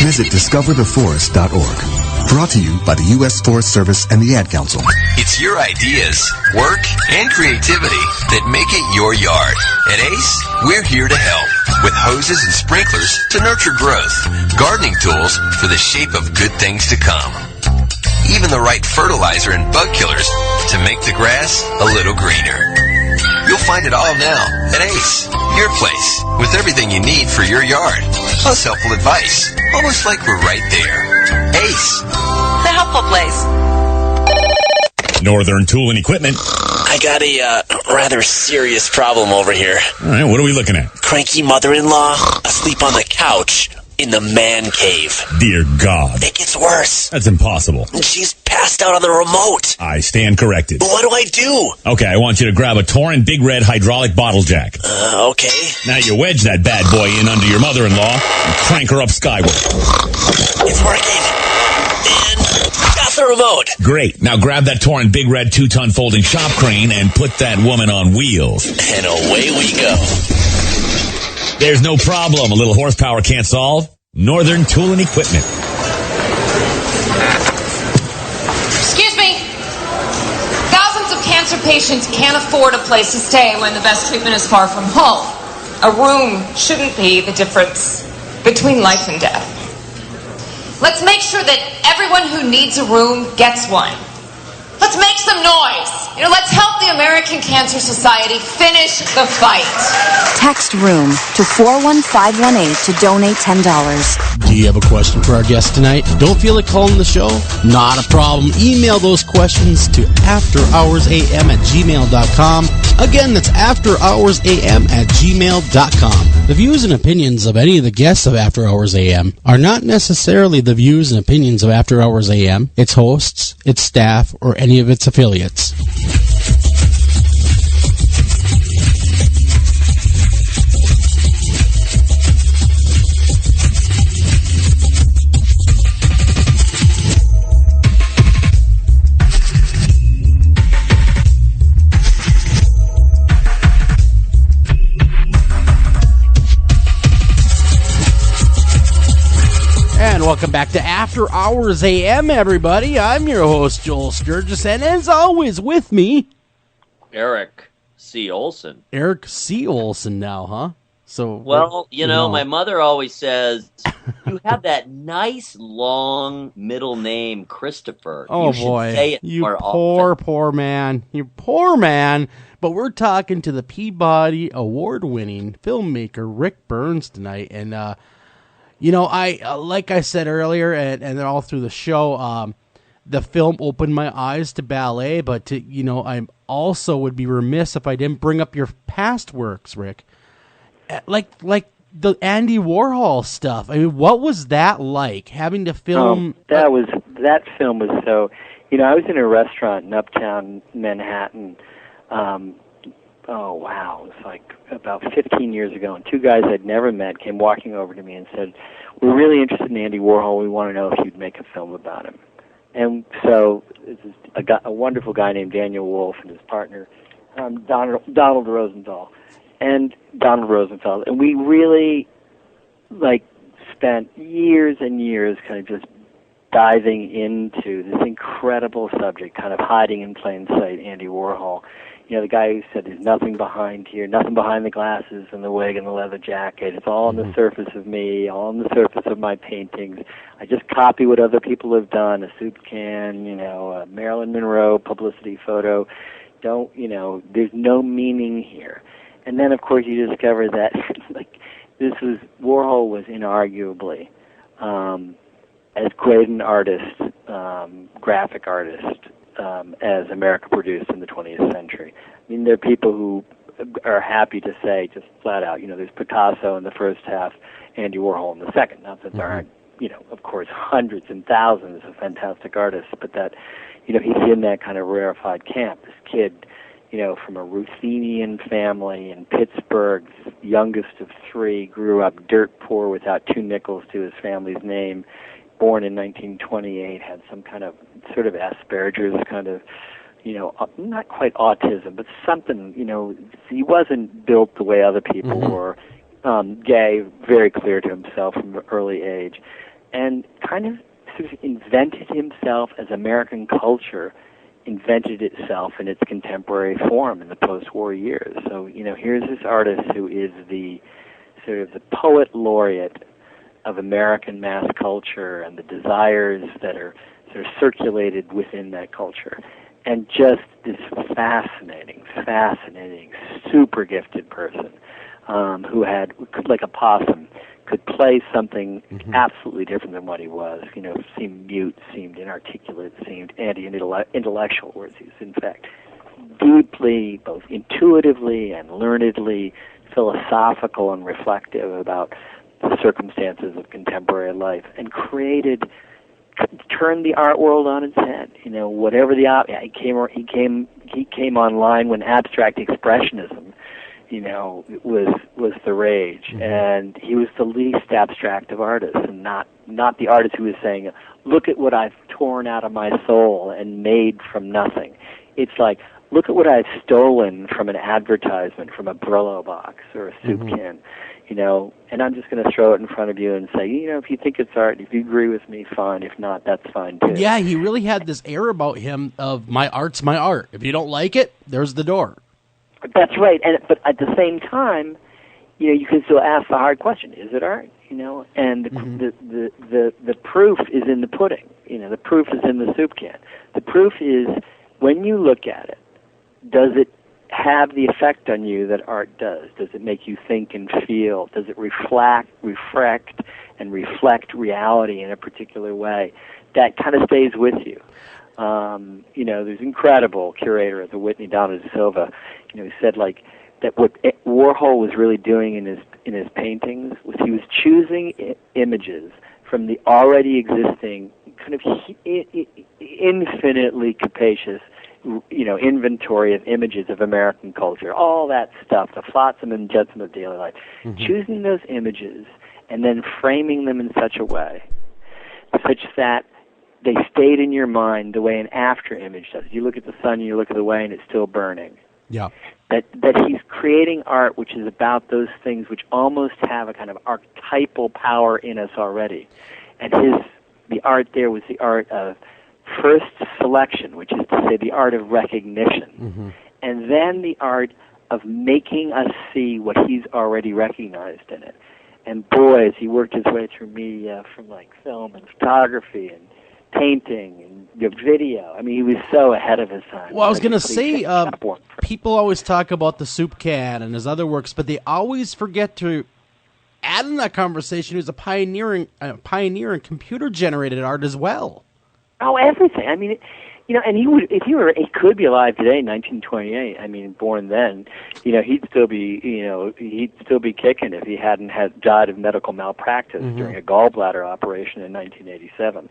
C: Visit discovertheforest.org. Brought to you by the U.S. Forest Service and the Ad Council.
F: It's your ideas, work, and creativity that make it your yard. At ACE, we're here to help with hoses and sprinklers to nurture growth, gardening tools for the shape of good things to come, even the right fertilizer and bug killers to make the grass a little greener. You'll find it all now at ACE, your place, with everything you need for your yard, plus helpful advice, almost like we're right there. ACE,
G: the helpful place.
W: Northern Tool and Equipment.
X: I got a rather serious problem over here.
W: All right, what are we looking at?
X: Cranky mother-in-law asleep on the couch in the man cave.
W: Dear God.
X: It gets worse.
W: That's impossible.
X: She's passed out on the remote.
W: I stand corrected.
X: What do I do?
W: Okay, I want you to grab a Torrin Big Red hydraulic bottle jack.
X: Okay.
W: Now you wedge that bad boy in under your mother-in-law and crank her up skyward.
X: It's working. And got the remote.
W: Great. Now grab that Torrin Big Red 2-ton folding shop crane and put that woman on wheels.
X: And away we go.
W: There's no problem a little horsepower can't solve. Northern Tool and Equipment.
P: Excuse me. Thousands of cancer patients can't afford a place to stay when the best treatment is far from home. A room shouldn't be the difference between life and death. Let's make sure that everyone who needs a room gets one. Let's make some noise. Let's help the American Cancer Society finish the fight.
Q: Text ROOM to 41518 to donate $10.
A: Do you have a question for our guest tonight? Don't feel like calling the show? Not a problem. Email those questions to afterhoursam@gmail.com. Again, that's afterhoursam@gmail.com. The views and opinions of any of the guests of After Hours AM are not necessarily the views and opinions of After Hours AM, its hosts, its staff, or any of its affiliates. And welcome back to After Hours AM, everybody. I'm your host, Joel Sturgis, and as always, with me,
D: Eric C. Olson.
A: Eric C. Olson now, huh? So
D: well, my mother always says you have that nice long middle name, Christopher.
A: Oh,
D: you should
A: boy.
D: say it
A: You
D: more
A: poor,
D: often.
A: poor man. You poor man. But we're talking to the Peabody Award-winning filmmaker Rick Burns tonight. And, I like I said earlier, and all through the show, the film opened my eyes to ballet. But, I also would be remiss if I didn't bring up your past works, Rick. Like the Andy Warhol stuff. I mean, what was that like, having to film?
E: That film was so. I was in a restaurant in Uptown Manhattan. It was like about 15 years ago, and two guys I'd never met came walking over to me and said, "We're really interested in Andy Warhol. We want to know if you'd make a film about him." And so this is a wonderful guy named Daniel Wolf and his partner Donald Rosenthal. And we really spent years and years kind of just diving into this incredible subject, kind of hiding in plain sight, Andy Warhol. The guy who said there's nothing behind here, nothing behind the glasses and the wig and the leather jacket. It's all on the surface of me, all on the surface of my paintings. I just copy what other people have done, a soup can, a Marilyn Monroe publicity photo. There's no meaning here. And then, of course, you discover that Warhol was inarguably as great an artist, graphic artist, as America produced in the 20th century. I mean, there are people who are happy to say, just flat out, there's Picasso in the first half, Andy Warhol in the second. Not that there aren't, of course, hundreds and thousands of fantastic artists, but that, he's in that kind of rarefied camp. This kid, from a Ruthenian family in Pittsburgh, youngest of three, grew up dirt poor without 2 nickels to his family's name, born in 1928, had some kind of sort of Asperger's kind of, not quite autism, but something, he wasn't built the way other people were, gay, very clear to himself from an early age, and kind of sort of invented himself as American culture invented itself in its contemporary form in the post-war years. So, here's this artist who is the sort of the poet laureate of American mass culture and the desires that are sort of circulated within that culture. And just this fascinating, super gifted person who had, like a possum, could play something absolutely different than what he was. Seemed mute, seemed inarticulate, seemed anti-intellectual, whereas he was, in fact, deeply, both intuitively and learnedly philosophical and reflective about the circumstances of contemporary life, and turned the art world on its head. Whatever he came online when abstract expressionism was the rage, and he was the least abstract of artists, and not the artist who was saying, look at what I've torn out of my soul and made from nothing. It's like, look at what I've stolen from an advertisement, from a Brillo box or a soup can, and I'm just going to throw it in front of you and say, if you think it's art, if you agree with me, fine. If not, that's fine too.
A: Yeah, he really had this air about him of, my art's my art. If you don't like it, there's the door.
E: That's right, but at the same time, you can still ask the hard question: is it art? And the proof is in the pudding. The proof is in the soup can. The proof is when you look at it. Does it have the effect on you that art does? Does it make you think and feel? Does it reflect and reflect reality in a particular way? That kind of stays with you. There's an incredible curator at the Whitney, Donna Da Silva, who said that what Warhol was really doing in his paintings was he was choosing images from the already existing kind of infinitely capacious, inventory of images of American culture, all that stuff, the flotsam and jetsam of daily life, choosing those images and then framing them in such a way such that they stayed in your mind the way an after image does. You look at the sun and you look at the way and it's still burning.
A: Yeah.
E: That he's creating art which is about those things which almost have a kind of archetypal power in us already. And the art there was the art of first selection, which is to say the art of recognition, and then the art making us see what he's already recognized in it. And boy, as he worked his way through media from like film and photography and painting and video, I mean, he was so ahead of his time.
A: Well, I was going to say, people always talk about the soup can and his other works, but they always forget to add in that conversation he was a pioneer in computer-generated art as well.
E: Oh, everything. I mean, and he could be alive today in 1928. I mean, born then, he'd still be kicking if he hadn't died of medical malpractice during a gallbladder operation in 1987.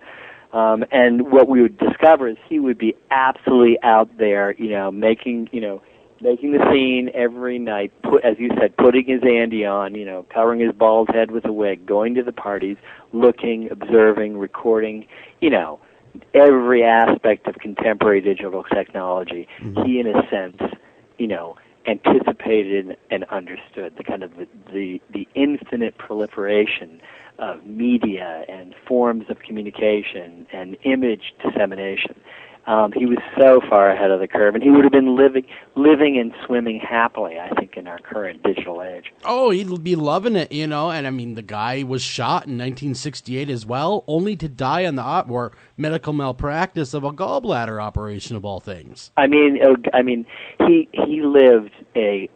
E: And what we would discover is he would be absolutely out there, making the scene every night, as you said, putting his Andy on, covering his bald head with a wig, going to the parties, looking, observing, recording, every aspect of contemporary digital technology. He, in a sense, anticipated and understood the kind of the infinite proliferation of media and forms of communication and image dissemination. He was so far ahead of the curve, and he would have been living and swimming happily, I think, in our current digital age.
A: Oh, he'd be loving it, and I mean, the guy was shot in 1968 as well, only to die on the medical malpractice of a gallbladder operation, of all things.
E: I mean, he lived an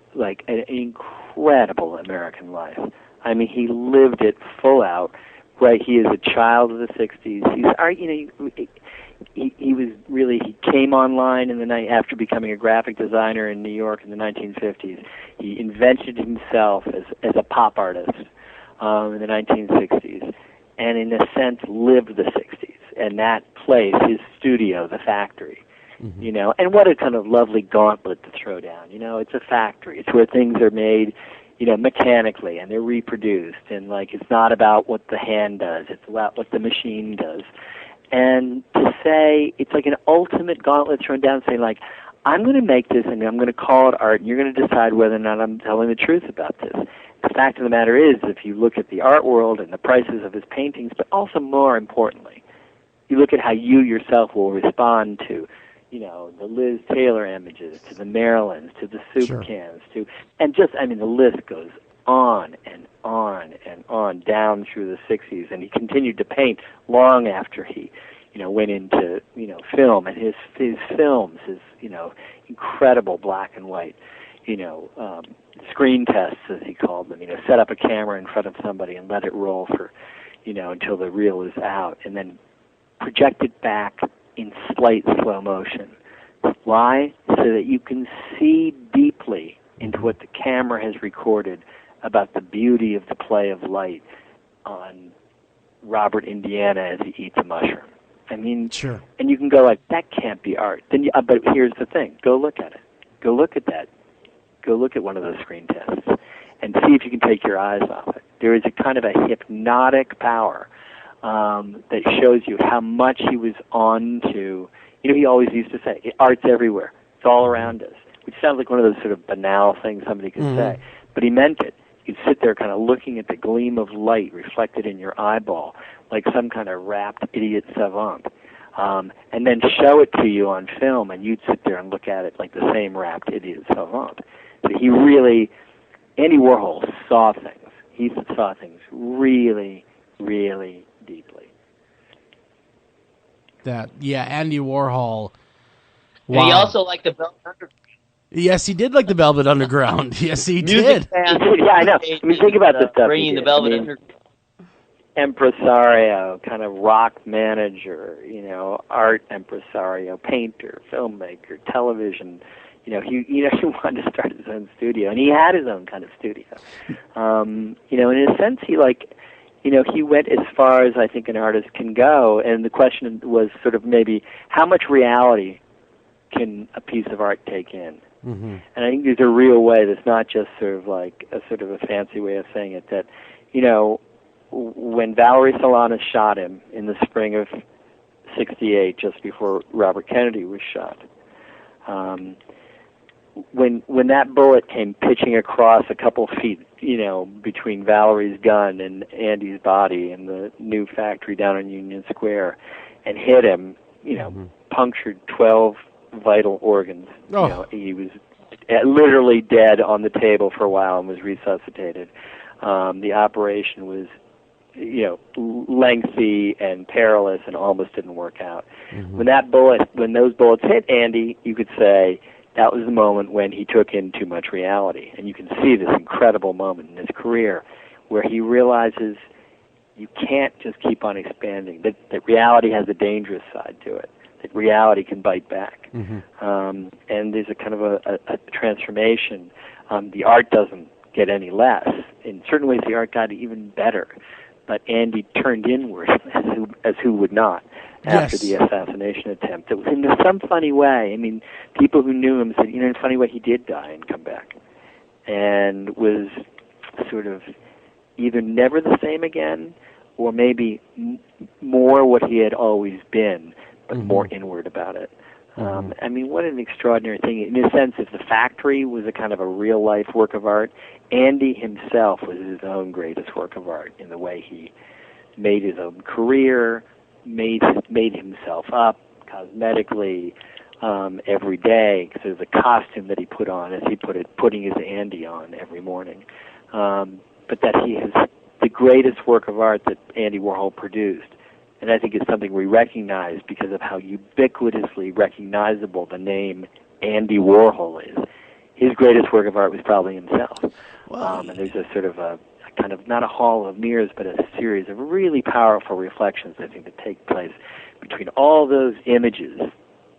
E: incredible American life. I mean, he lived it full out. Right, he is a child of the '60s. He came online in the night after becoming a graphic designer in New York in the 1950s. He invented himself as a pop artist in the 1960s, and in a sense lived the '60s. And that place, his studio, the factory, and what a kind of lovely gauntlet to throw down. It's a factory. It's where things are made, mechanically, and they're reproduced. And it's not about what the hand does; it's about what the machine does. And to say, it's like an ultimate gauntlet thrown down, saying, I'm going to make this and I'm going to call it art, and you're going to decide whether or not I'm telling the truth about this. The fact of the matter is, if you look at the art world and the prices of his paintings, but also more importantly, you look at how you yourself will respond to, the Liz Taylor images, to the Marilyns, to the soup cans, and the list goes on and on and on down through the '60s, and he continued to paint long after he, went into film, and his films, his incredible black and white, screen tests as he called them. Set up a camera in front of somebody and let it roll for, until the reel is out, and then project it back in slight slow motion. Why? So that you can see deeply into what the camera has recorded about the beauty of the play of light on Robert Indiana as he eats a mushroom. I mean,
A: sure.
E: And you can go that can't be art. But here's the thing: go look at it. Go look at that. Go look at one of those screen tests and see if you can take your eyes off it. There is a kind of a hypnotic power that shows you how much he was on to. He always used to say, "Art's everywhere. It's all around us," which sounds like one of those sort of banal things somebody could say, but he meant it. You'd sit there kind of looking at the gleam of light reflected in your eyeball like some kind of rapt idiot savant, and then show it to you on film, and you'd sit there and look at it like the same rapt idiot savant. So Andy Warhol saw things. He saw things really, really deeply.
A: Andy Warhol.
D: And he also liked the Velvet Underground.
A: Yes, he did like the Velvet Underground. Yes, he did.
E: Yeah, I know. I mean, think about the stuff.
D: Bringing the Velvet Underground.
E: Impresario, kind of rock manager, art impresario, painter, filmmaker, television. He wanted to start his own studio, and he had his own kind of studio. In a sense, he went as far as I think an artist can go, and the question was sort of maybe how much reality can a piece of art take in? Mm-hmm. And I think there's a real way that's not just sort of a fancy way of saying it, that, when Valerie Solanas shot him in the spring of '68, just before Robert Kennedy was shot, when that bullet came pitching across a couple feet, between Valerie's gun and Andy's body in the new factory down in Union Square, and hit him, punctured 12 vital organs.
A: Oh.
E: He was literally dead on the table for a while and was resuscitated. The operation was, lengthy and perilous and almost didn't work out. When those bullets hit Andy, you could say that was the moment when he took in too much reality. And you can see this incredible moment in his career where he realizes you can't just keep on expanding, that reality has a dangerous side to it, that reality can bite back. And there's a kind of a transformation. The art doesn't get any less. In certain ways, the art got even better. But Andy turned inward, as who would not, after the assassination attempt. It was in some funny way. I mean, people who knew him said, in a funny way, he did die and come back. And was sort of either never the same again, or maybe more what he had always been, but more inward about it. I mean, what an extraordinary thing. In a sense, if The Factory was a kind of a real-life work of art, Andy himself was his own greatest work of art in the way he made his own career, made himself up cosmetically every day. So the costume that he put on, as he put it, putting his Andy on every morning. But that he is the greatest work of art that Andy Warhol produced. And I think it's something we recognize because of how ubiquitously recognizable the name Andy Warhol is. His greatest work of art was probably himself. And there's a sort of a kind of, not a hall of mirrors, but a series of really powerful reflections, I think, that take place between all those images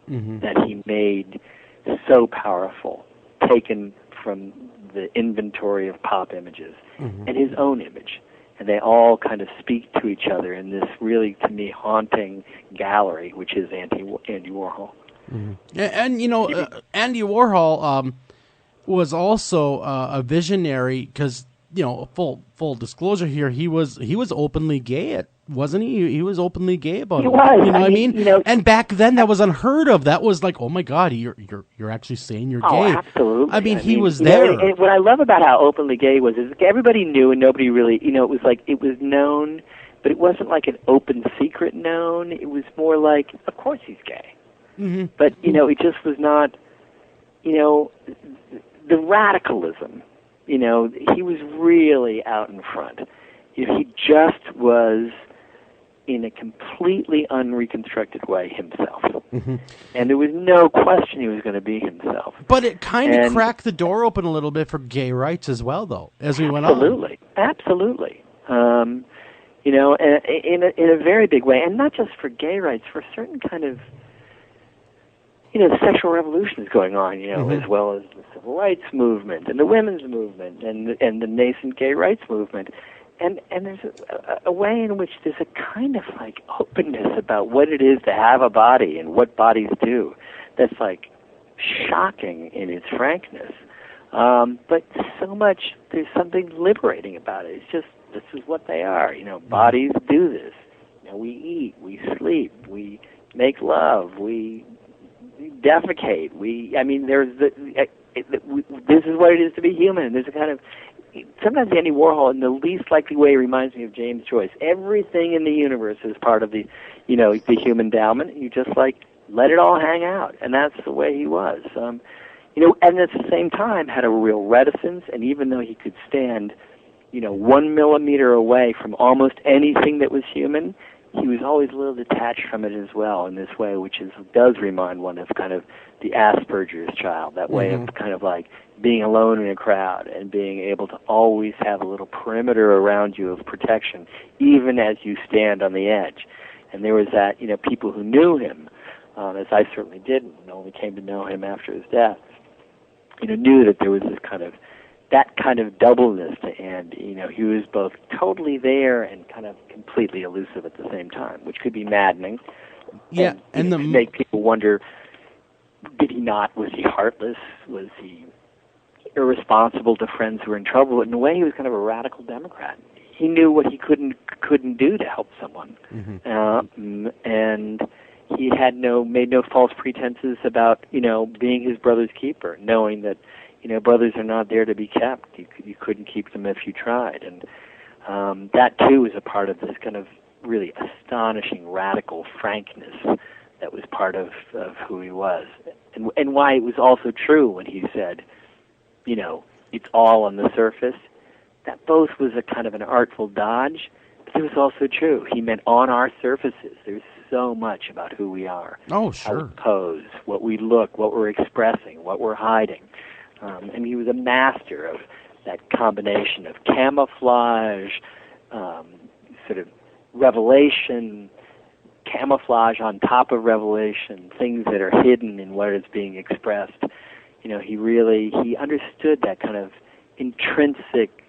E: that he made so powerful, taken from the inventory of pop images, and his own image. And they all kind of speak to each other in this really, to me, haunting gallery, which is Andy Warhol.
A: And Andy Warhol was also a visionary because, full disclosure here, he was openly gay, wasn't he? He was openly gay about it.
E: He was.
A: You know what I mean? And back then, that was unheard of. That was like, oh my God, you're actually saying you're gay.
E: Oh, absolutely.
A: I mean, he was there.
E: And what I love about how openly gay he was is everybody knew and nobody really, it was like, it was known, but it wasn't like an open secret known. It was more like, of course he's gay. But, it just was not, the radicalism, he was really out in front. He just was, in a completely unreconstructed way, himself. And there was no question he was going to be himself.
A: But it kind of cracked the door open a little bit for gay rights as well, though, as we went on.
E: Absolutely. In a very big way, and not just for gay rights, for a certain kind of, the sexual revolution is going on, as well as the civil rights movement and the women's movement and the nascent gay rights movement. And there's a way in which there's a kind of like openness about what it is to have a body and what bodies do that's like shocking in its frankness. But so much, there's something liberating about it. It's just, this is what they are. Bodies do this. We eat, we sleep, we make love, we defecate. This is what it is to be human. There's a kind of, sometimes Andy Warhol, in the least likely way, reminds me of James Joyce. Everything in the universe is part of the human endowment. You just let it all hang out, and that's the way he was. And at the same time had a real reticence. And even though he could stand, 1 millimeter away from almost anything that was human, he was always a little detached from it as well in this way, which does remind one of kind of the Asperger's child, that way of kind of like being alone in a crowd and being able to always have a little perimeter around you of protection, even as you stand on the edge. And there was that, people who knew him, as I certainly didn't, and only came to know him after his death, knew that there was this kind of, that kind of doubleness to Andy. He was both totally there and kind of completely elusive at the same time, which could be maddening.
A: Yeah,
E: and make people wonder, was he heartless? Was he irresponsible to friends who were in trouble? In a way, he was kind of a radical Democrat. He knew what he couldn't do to help someone. And he had made no false pretenses about, being his brother's keeper, knowing that, brothers are not there to be kept. You couldn't keep them if you tried. And that, too, is a part of this kind of really astonishing, radical frankness that was part of who he was. And why it was also true when he said, it's all on the surface. That both was a kind of an artful dodge, but it was also true. He meant on our surfaces. There's so much about who we are.
A: Oh, sure.
E: How we pose, what we look, what we're expressing, what we're hiding. And he was a master of that combination of camouflage, sort of revelation, camouflage on top of revelation, things that are hidden in what is being expressed. He understood that kind of intrinsic,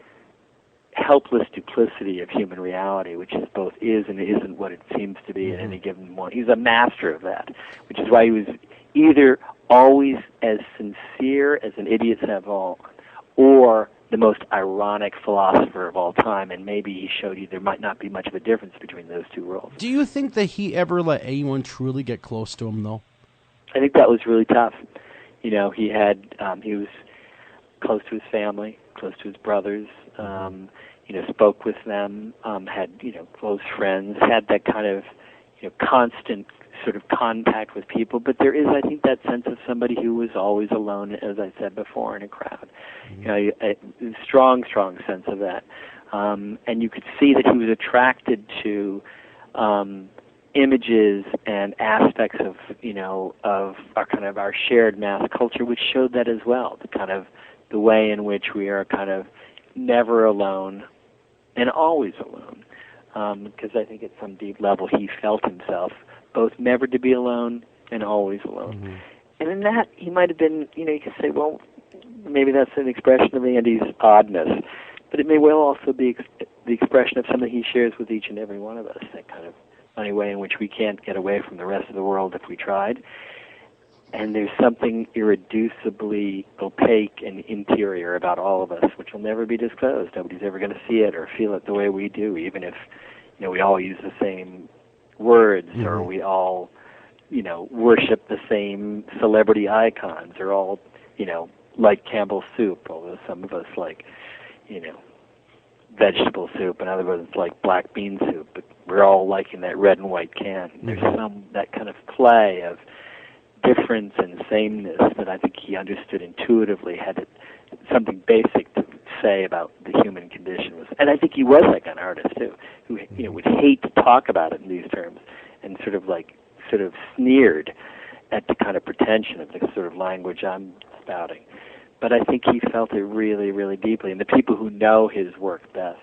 E: helpless duplicity of human reality, which is both is and isn't what it seems to be at any given moment. He's a master of that, which is why he was either always as sincere as an idiot savant or the most ironic philosopher of all time, and maybe he showed you there might not be much of a difference between those two worlds.
A: Do you think that he ever let anyone truly get close to him, though?
E: I think that was really tough. He was close to his family, close to his brothers, spoke with them, had, close friends, had that kind of, constant sort of contact with people. But there is, I think, that sense of somebody who was always alone, as I said before, in a crowd. A strong sense of that. And you could see that he was attracted to images and aspects of, of our shared mass culture, which showed that as well, the way in which we are kind of never alone and always alone. Because I think at some deep level he felt himself both never to be alone and always alone. Mm-hmm. And in that, he might have been, you could say, well, maybe that's an expression of Andy's oddness, but it may well also be the expression of something he shares with each and every one of us, that kind of funny way in which we can't get away from the rest of the world if we tried. And there's something irreducibly opaque and interior about all of us, which will never be disclosed. Nobody's ever going to see it or feel it the way we do, even if, we all use the same words, mm-hmm. or we all, worship the same celebrity icons, or all, like Campbell's soup, although some of us like, vegetable soup, and others like black bean soup, but we're all liking that red and white can. Mm-hmm. There's that kind of play of difference and sameness that I think he understood intuitively, had something basic to say about the human condition. And I think he was that kind of artist too, who would hate to talk about it in these terms, and sort of sneered at the kind of pretension of the sort of language I'm spouting. But I think he felt it really, really deeply, and the people who know his work best,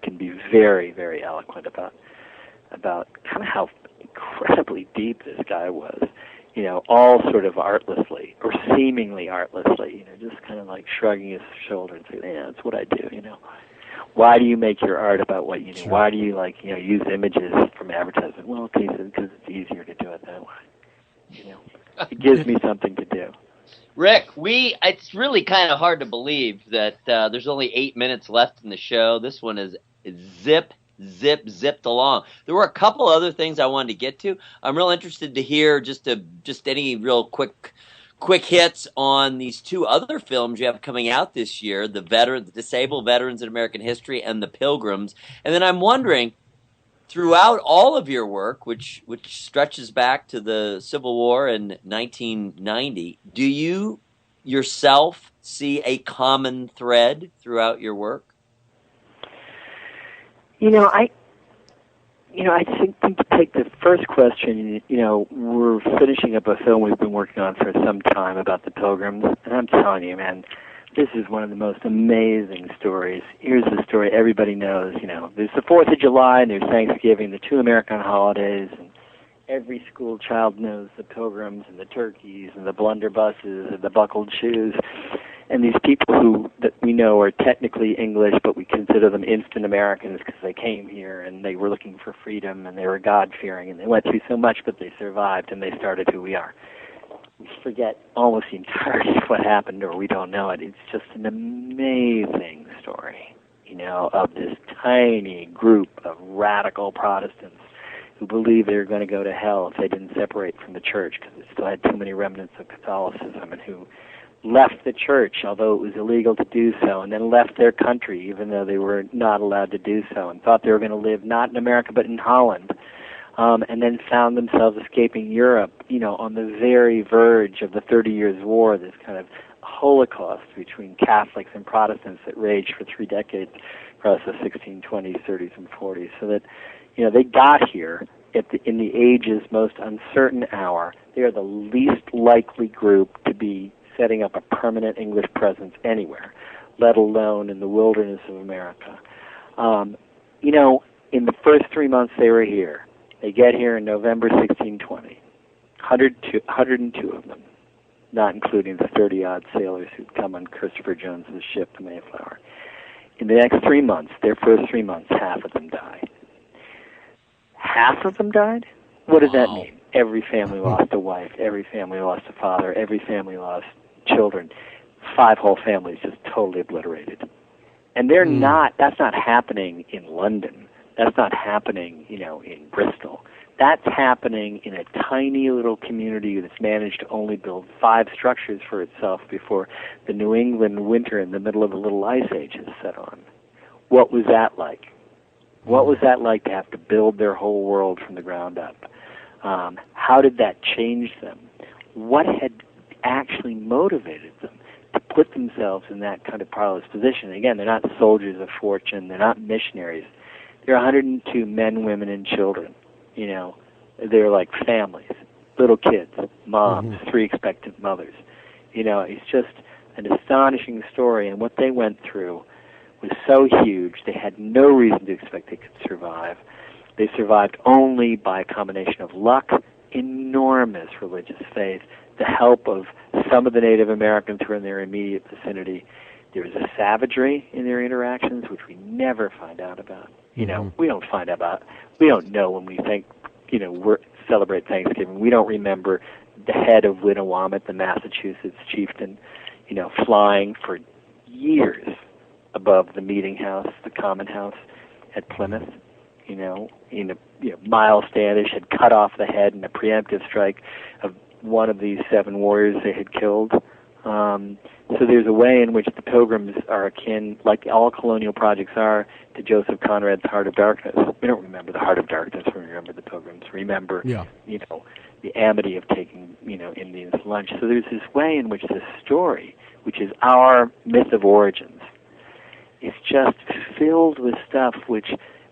E: can be very, very eloquent about kind of how incredibly deep this guy was, all sort of artlessly, or seemingly artlessly, just kind of like shrugging his shoulder and saying, yeah, that's what I do, Why do you make your art about what you do? Sure. Why do you, use images from advertising? Well, because it's easier to do it that way. It gives me something to do.
D: Rick, it's really kind of hard to believe that there's only 8 minutes left in the show. This one is zipped along. There were a couple other things I wanted to get to. I'm real interested to hear just any real quick hits on these two other films you have coming out this year, the Disabled Veterans in American History and The Pilgrims. And then I'm wondering, throughout all of your work, which stretches back to the Civil War in 1990, do you yourself see a common thread throughout your work?
E: I think to take the first question, we're finishing up a film we've been working on for some time about the Pilgrims, and I'm telling you, man, this is one of the most amazing stories. Here's the story everybody knows, there's the 4th of July and there's Thanksgiving, the two American holidays, and every school child knows the Pilgrims and the turkeys and the blunderbusses and the buckled shoes. And these people that we know are technically English, but we consider them instant Americans because they came here and they were looking for freedom and they were God-fearing and they went through so much, but they survived and they started who we are. We forget almost the entirety of what happened, or we don't know it. It's just an amazing story, of this tiny group of radical Protestants who believed they were going to go to hell if they didn't separate from the church because it still had too many remnants of Catholicism, and who left the church, although it was illegal to do so, and then left their country, even though they were not allowed to do so, and thought they were going to live not in America but in Holland, and then found themselves escaping Europe, on the very verge of the 30 Years' War, this kind of holocaust between Catholics and Protestants that raged for 3 decades across the 1620s, 30s, and 40s. So that, they got here in the age's most uncertain hour. They are the least likely group to be setting up a permanent English presence anywhere, let alone in the wilderness of America. In the first 3 months they were here, they get here in November 1620, 102 of them, not including the 30-odd sailors who'd come on Christopher Jones's ship, the Mayflower. In the next 3 months, their first 3 months, half of them died. Half of them died? What does that mean? Every family lost a wife, every family lost a father, every family lost children. 5 whole families just totally obliterated. And that's not happening in London. That's not happening, in Bristol. That's happening in a tiny little community that's managed to only build 5 structures for itself before the New England winter in the middle of the Little Ice Age is set on. What was that like? What was that like to have to build their whole world from the ground up? How did that change them? What had actually motivated them to put themselves in that kind of perilous position? Again, they're not soldiers of fortune. They're not missionaries. They're 102 men, women, and children. They're like families, little kids, moms, 3 expectant mothers. It's just an astonishing story, and what they went through was so huge, they had no reason to expect they could survive. They survived only by a combination of luck, enormous religious faith, the help of some of the Native Americans who were in their immediate vicinity. There was a savagery in their interactions, which we never find out about. We don't know when we think, we celebrate Thanksgiving. We don't remember the head of Winnewamet, the Massachusetts chieftain, flying for years above the meeting house, the common house at Plymouth. Miles Standish had cut off the head in a preemptive strike of one of these 7 warriors they had killed. So there's a way in which the Pilgrims are akin, like all colonial projects are, to Joseph Conrad's Heart of Darkness. We don't remember the Heart of Darkness when we remember the Pilgrims. Remember, the amity of taking, Indians to lunch. So there's this way in which this story, which is our myth of origins, is just filled with stuff which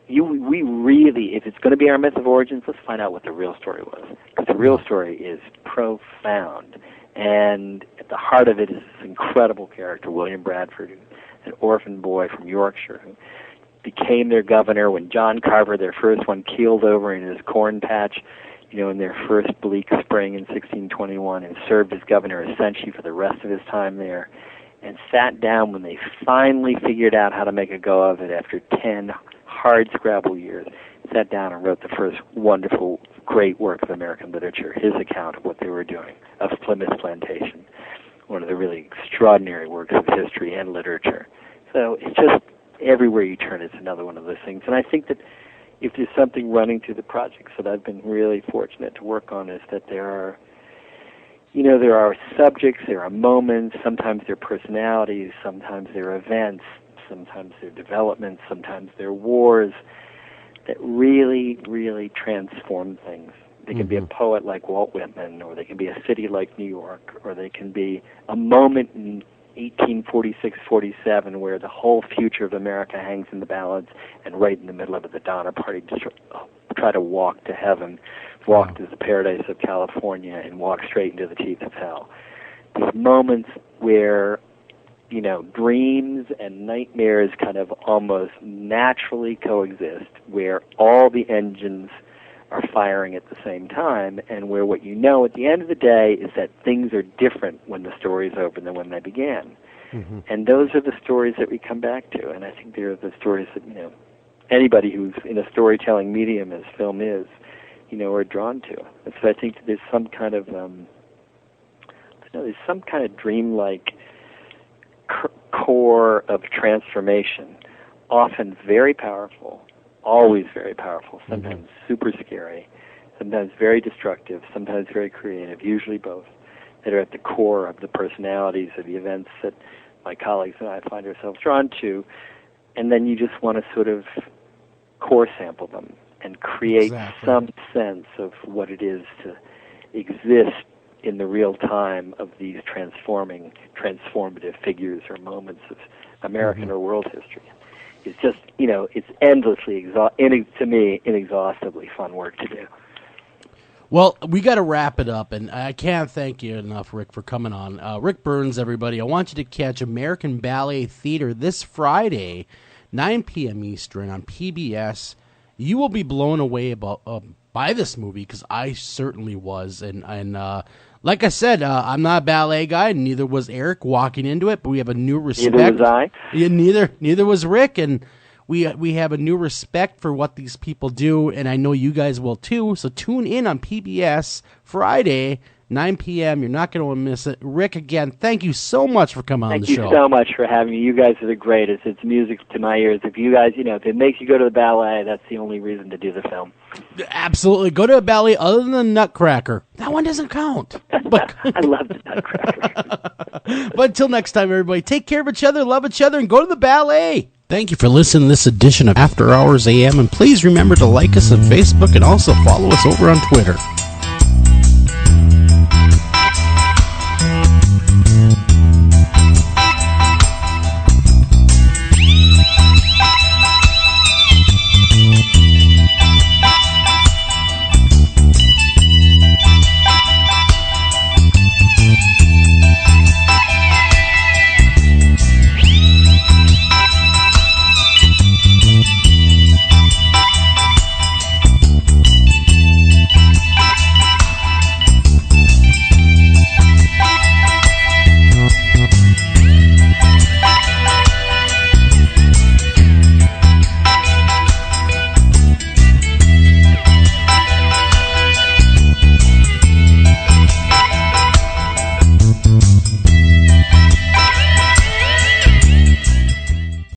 E: we really, if it's going to be our myth of origins, let's find out what the real story was. Because the real story is profound. And at the heart of it is this incredible character, William Bradford, an orphan boy from Yorkshire, who became their governor when John Carver, their first one, keeled over in his corn patch, in their first bleak spring in 1621, and served as governor essentially for the rest of his time there, and sat down when they finally figured out how to make a go of it after 10 hard scrabble years, sat down and wrote the first wonderful, great work of American literature, his account of what they were doing, of Plymouth Plantation, one of the really extraordinary works of history and literature. So it's just everywhere you turn, it's another one of those things. And I think that if there's something running through the projects that I've been really fortunate to work on, is that there are subjects, there are moments, sometimes they're personalities, sometimes they're events, sometimes they're developments, sometimes they're wars, that really, really transform things. They can be a poet like Walt Whitman, or they can be a city like New York, or they can be a moment in 1846-47 where the whole future of America hangs in the balance, and right in the middle of it, the Donner Party just try to walk to heaven, walk to the paradise of California, and walk straight into the teeth of hell. These moments where, dreams and nightmares kind of almost naturally coexist, where all the engines are firing at the same time, and where what at the end of the day is that things are different when the story's over than when they began. And those are the stories that we come back to, and I think they're the stories that, anybody who's in a storytelling medium, as film is, are drawn to. And so I think that there's some kind of, dreamlike core of transformation, often very powerful, always very powerful, sometimes super scary, sometimes very destructive, sometimes very creative, usually both, that are at the core of the personalities of the events that my colleagues and I find ourselves drawn to. And then you just want to sort of core sample them and create some sense of what it is to exist in the real time of these transformative figures or moments of American or world history. It's just, it's endlessly, to me, inexhaustibly fun work to do.
A: Well, we got to wrap it up, and I can't thank you enough, Rick, for coming on. Rick Burns, everybody, I want you to catch American Ballet Theater this Friday, 9 p.m. Eastern on PBS. You will be blown away by this movie, because I certainly was. And like I said, I'm not a ballet guy, and neither was Eric walking into it, but we have a new respect.
E: Neither was I.
A: Yeah, neither was Rick, and we have a new respect for what these people do, and I know you guys will too. So tune in on PBS Friday, 9 p.m. You're not going to miss it. Rick, again, thank you so much for coming on the show.
E: Thank you so much for having me. You guys are the greatest. It's music to my ears. If you guys, if it makes you go to the ballet, that's the only reason to do the film.
A: Absolutely. Go to a ballet other than Nutcracker. That one doesn't count. But
E: I love the Nutcracker.
A: But until next time, everybody, take care of each other, love each other, and go to the ballet. Thank you for listening to this edition of After Hours AM, and please remember to like us on Facebook and also follow us over on Twitter.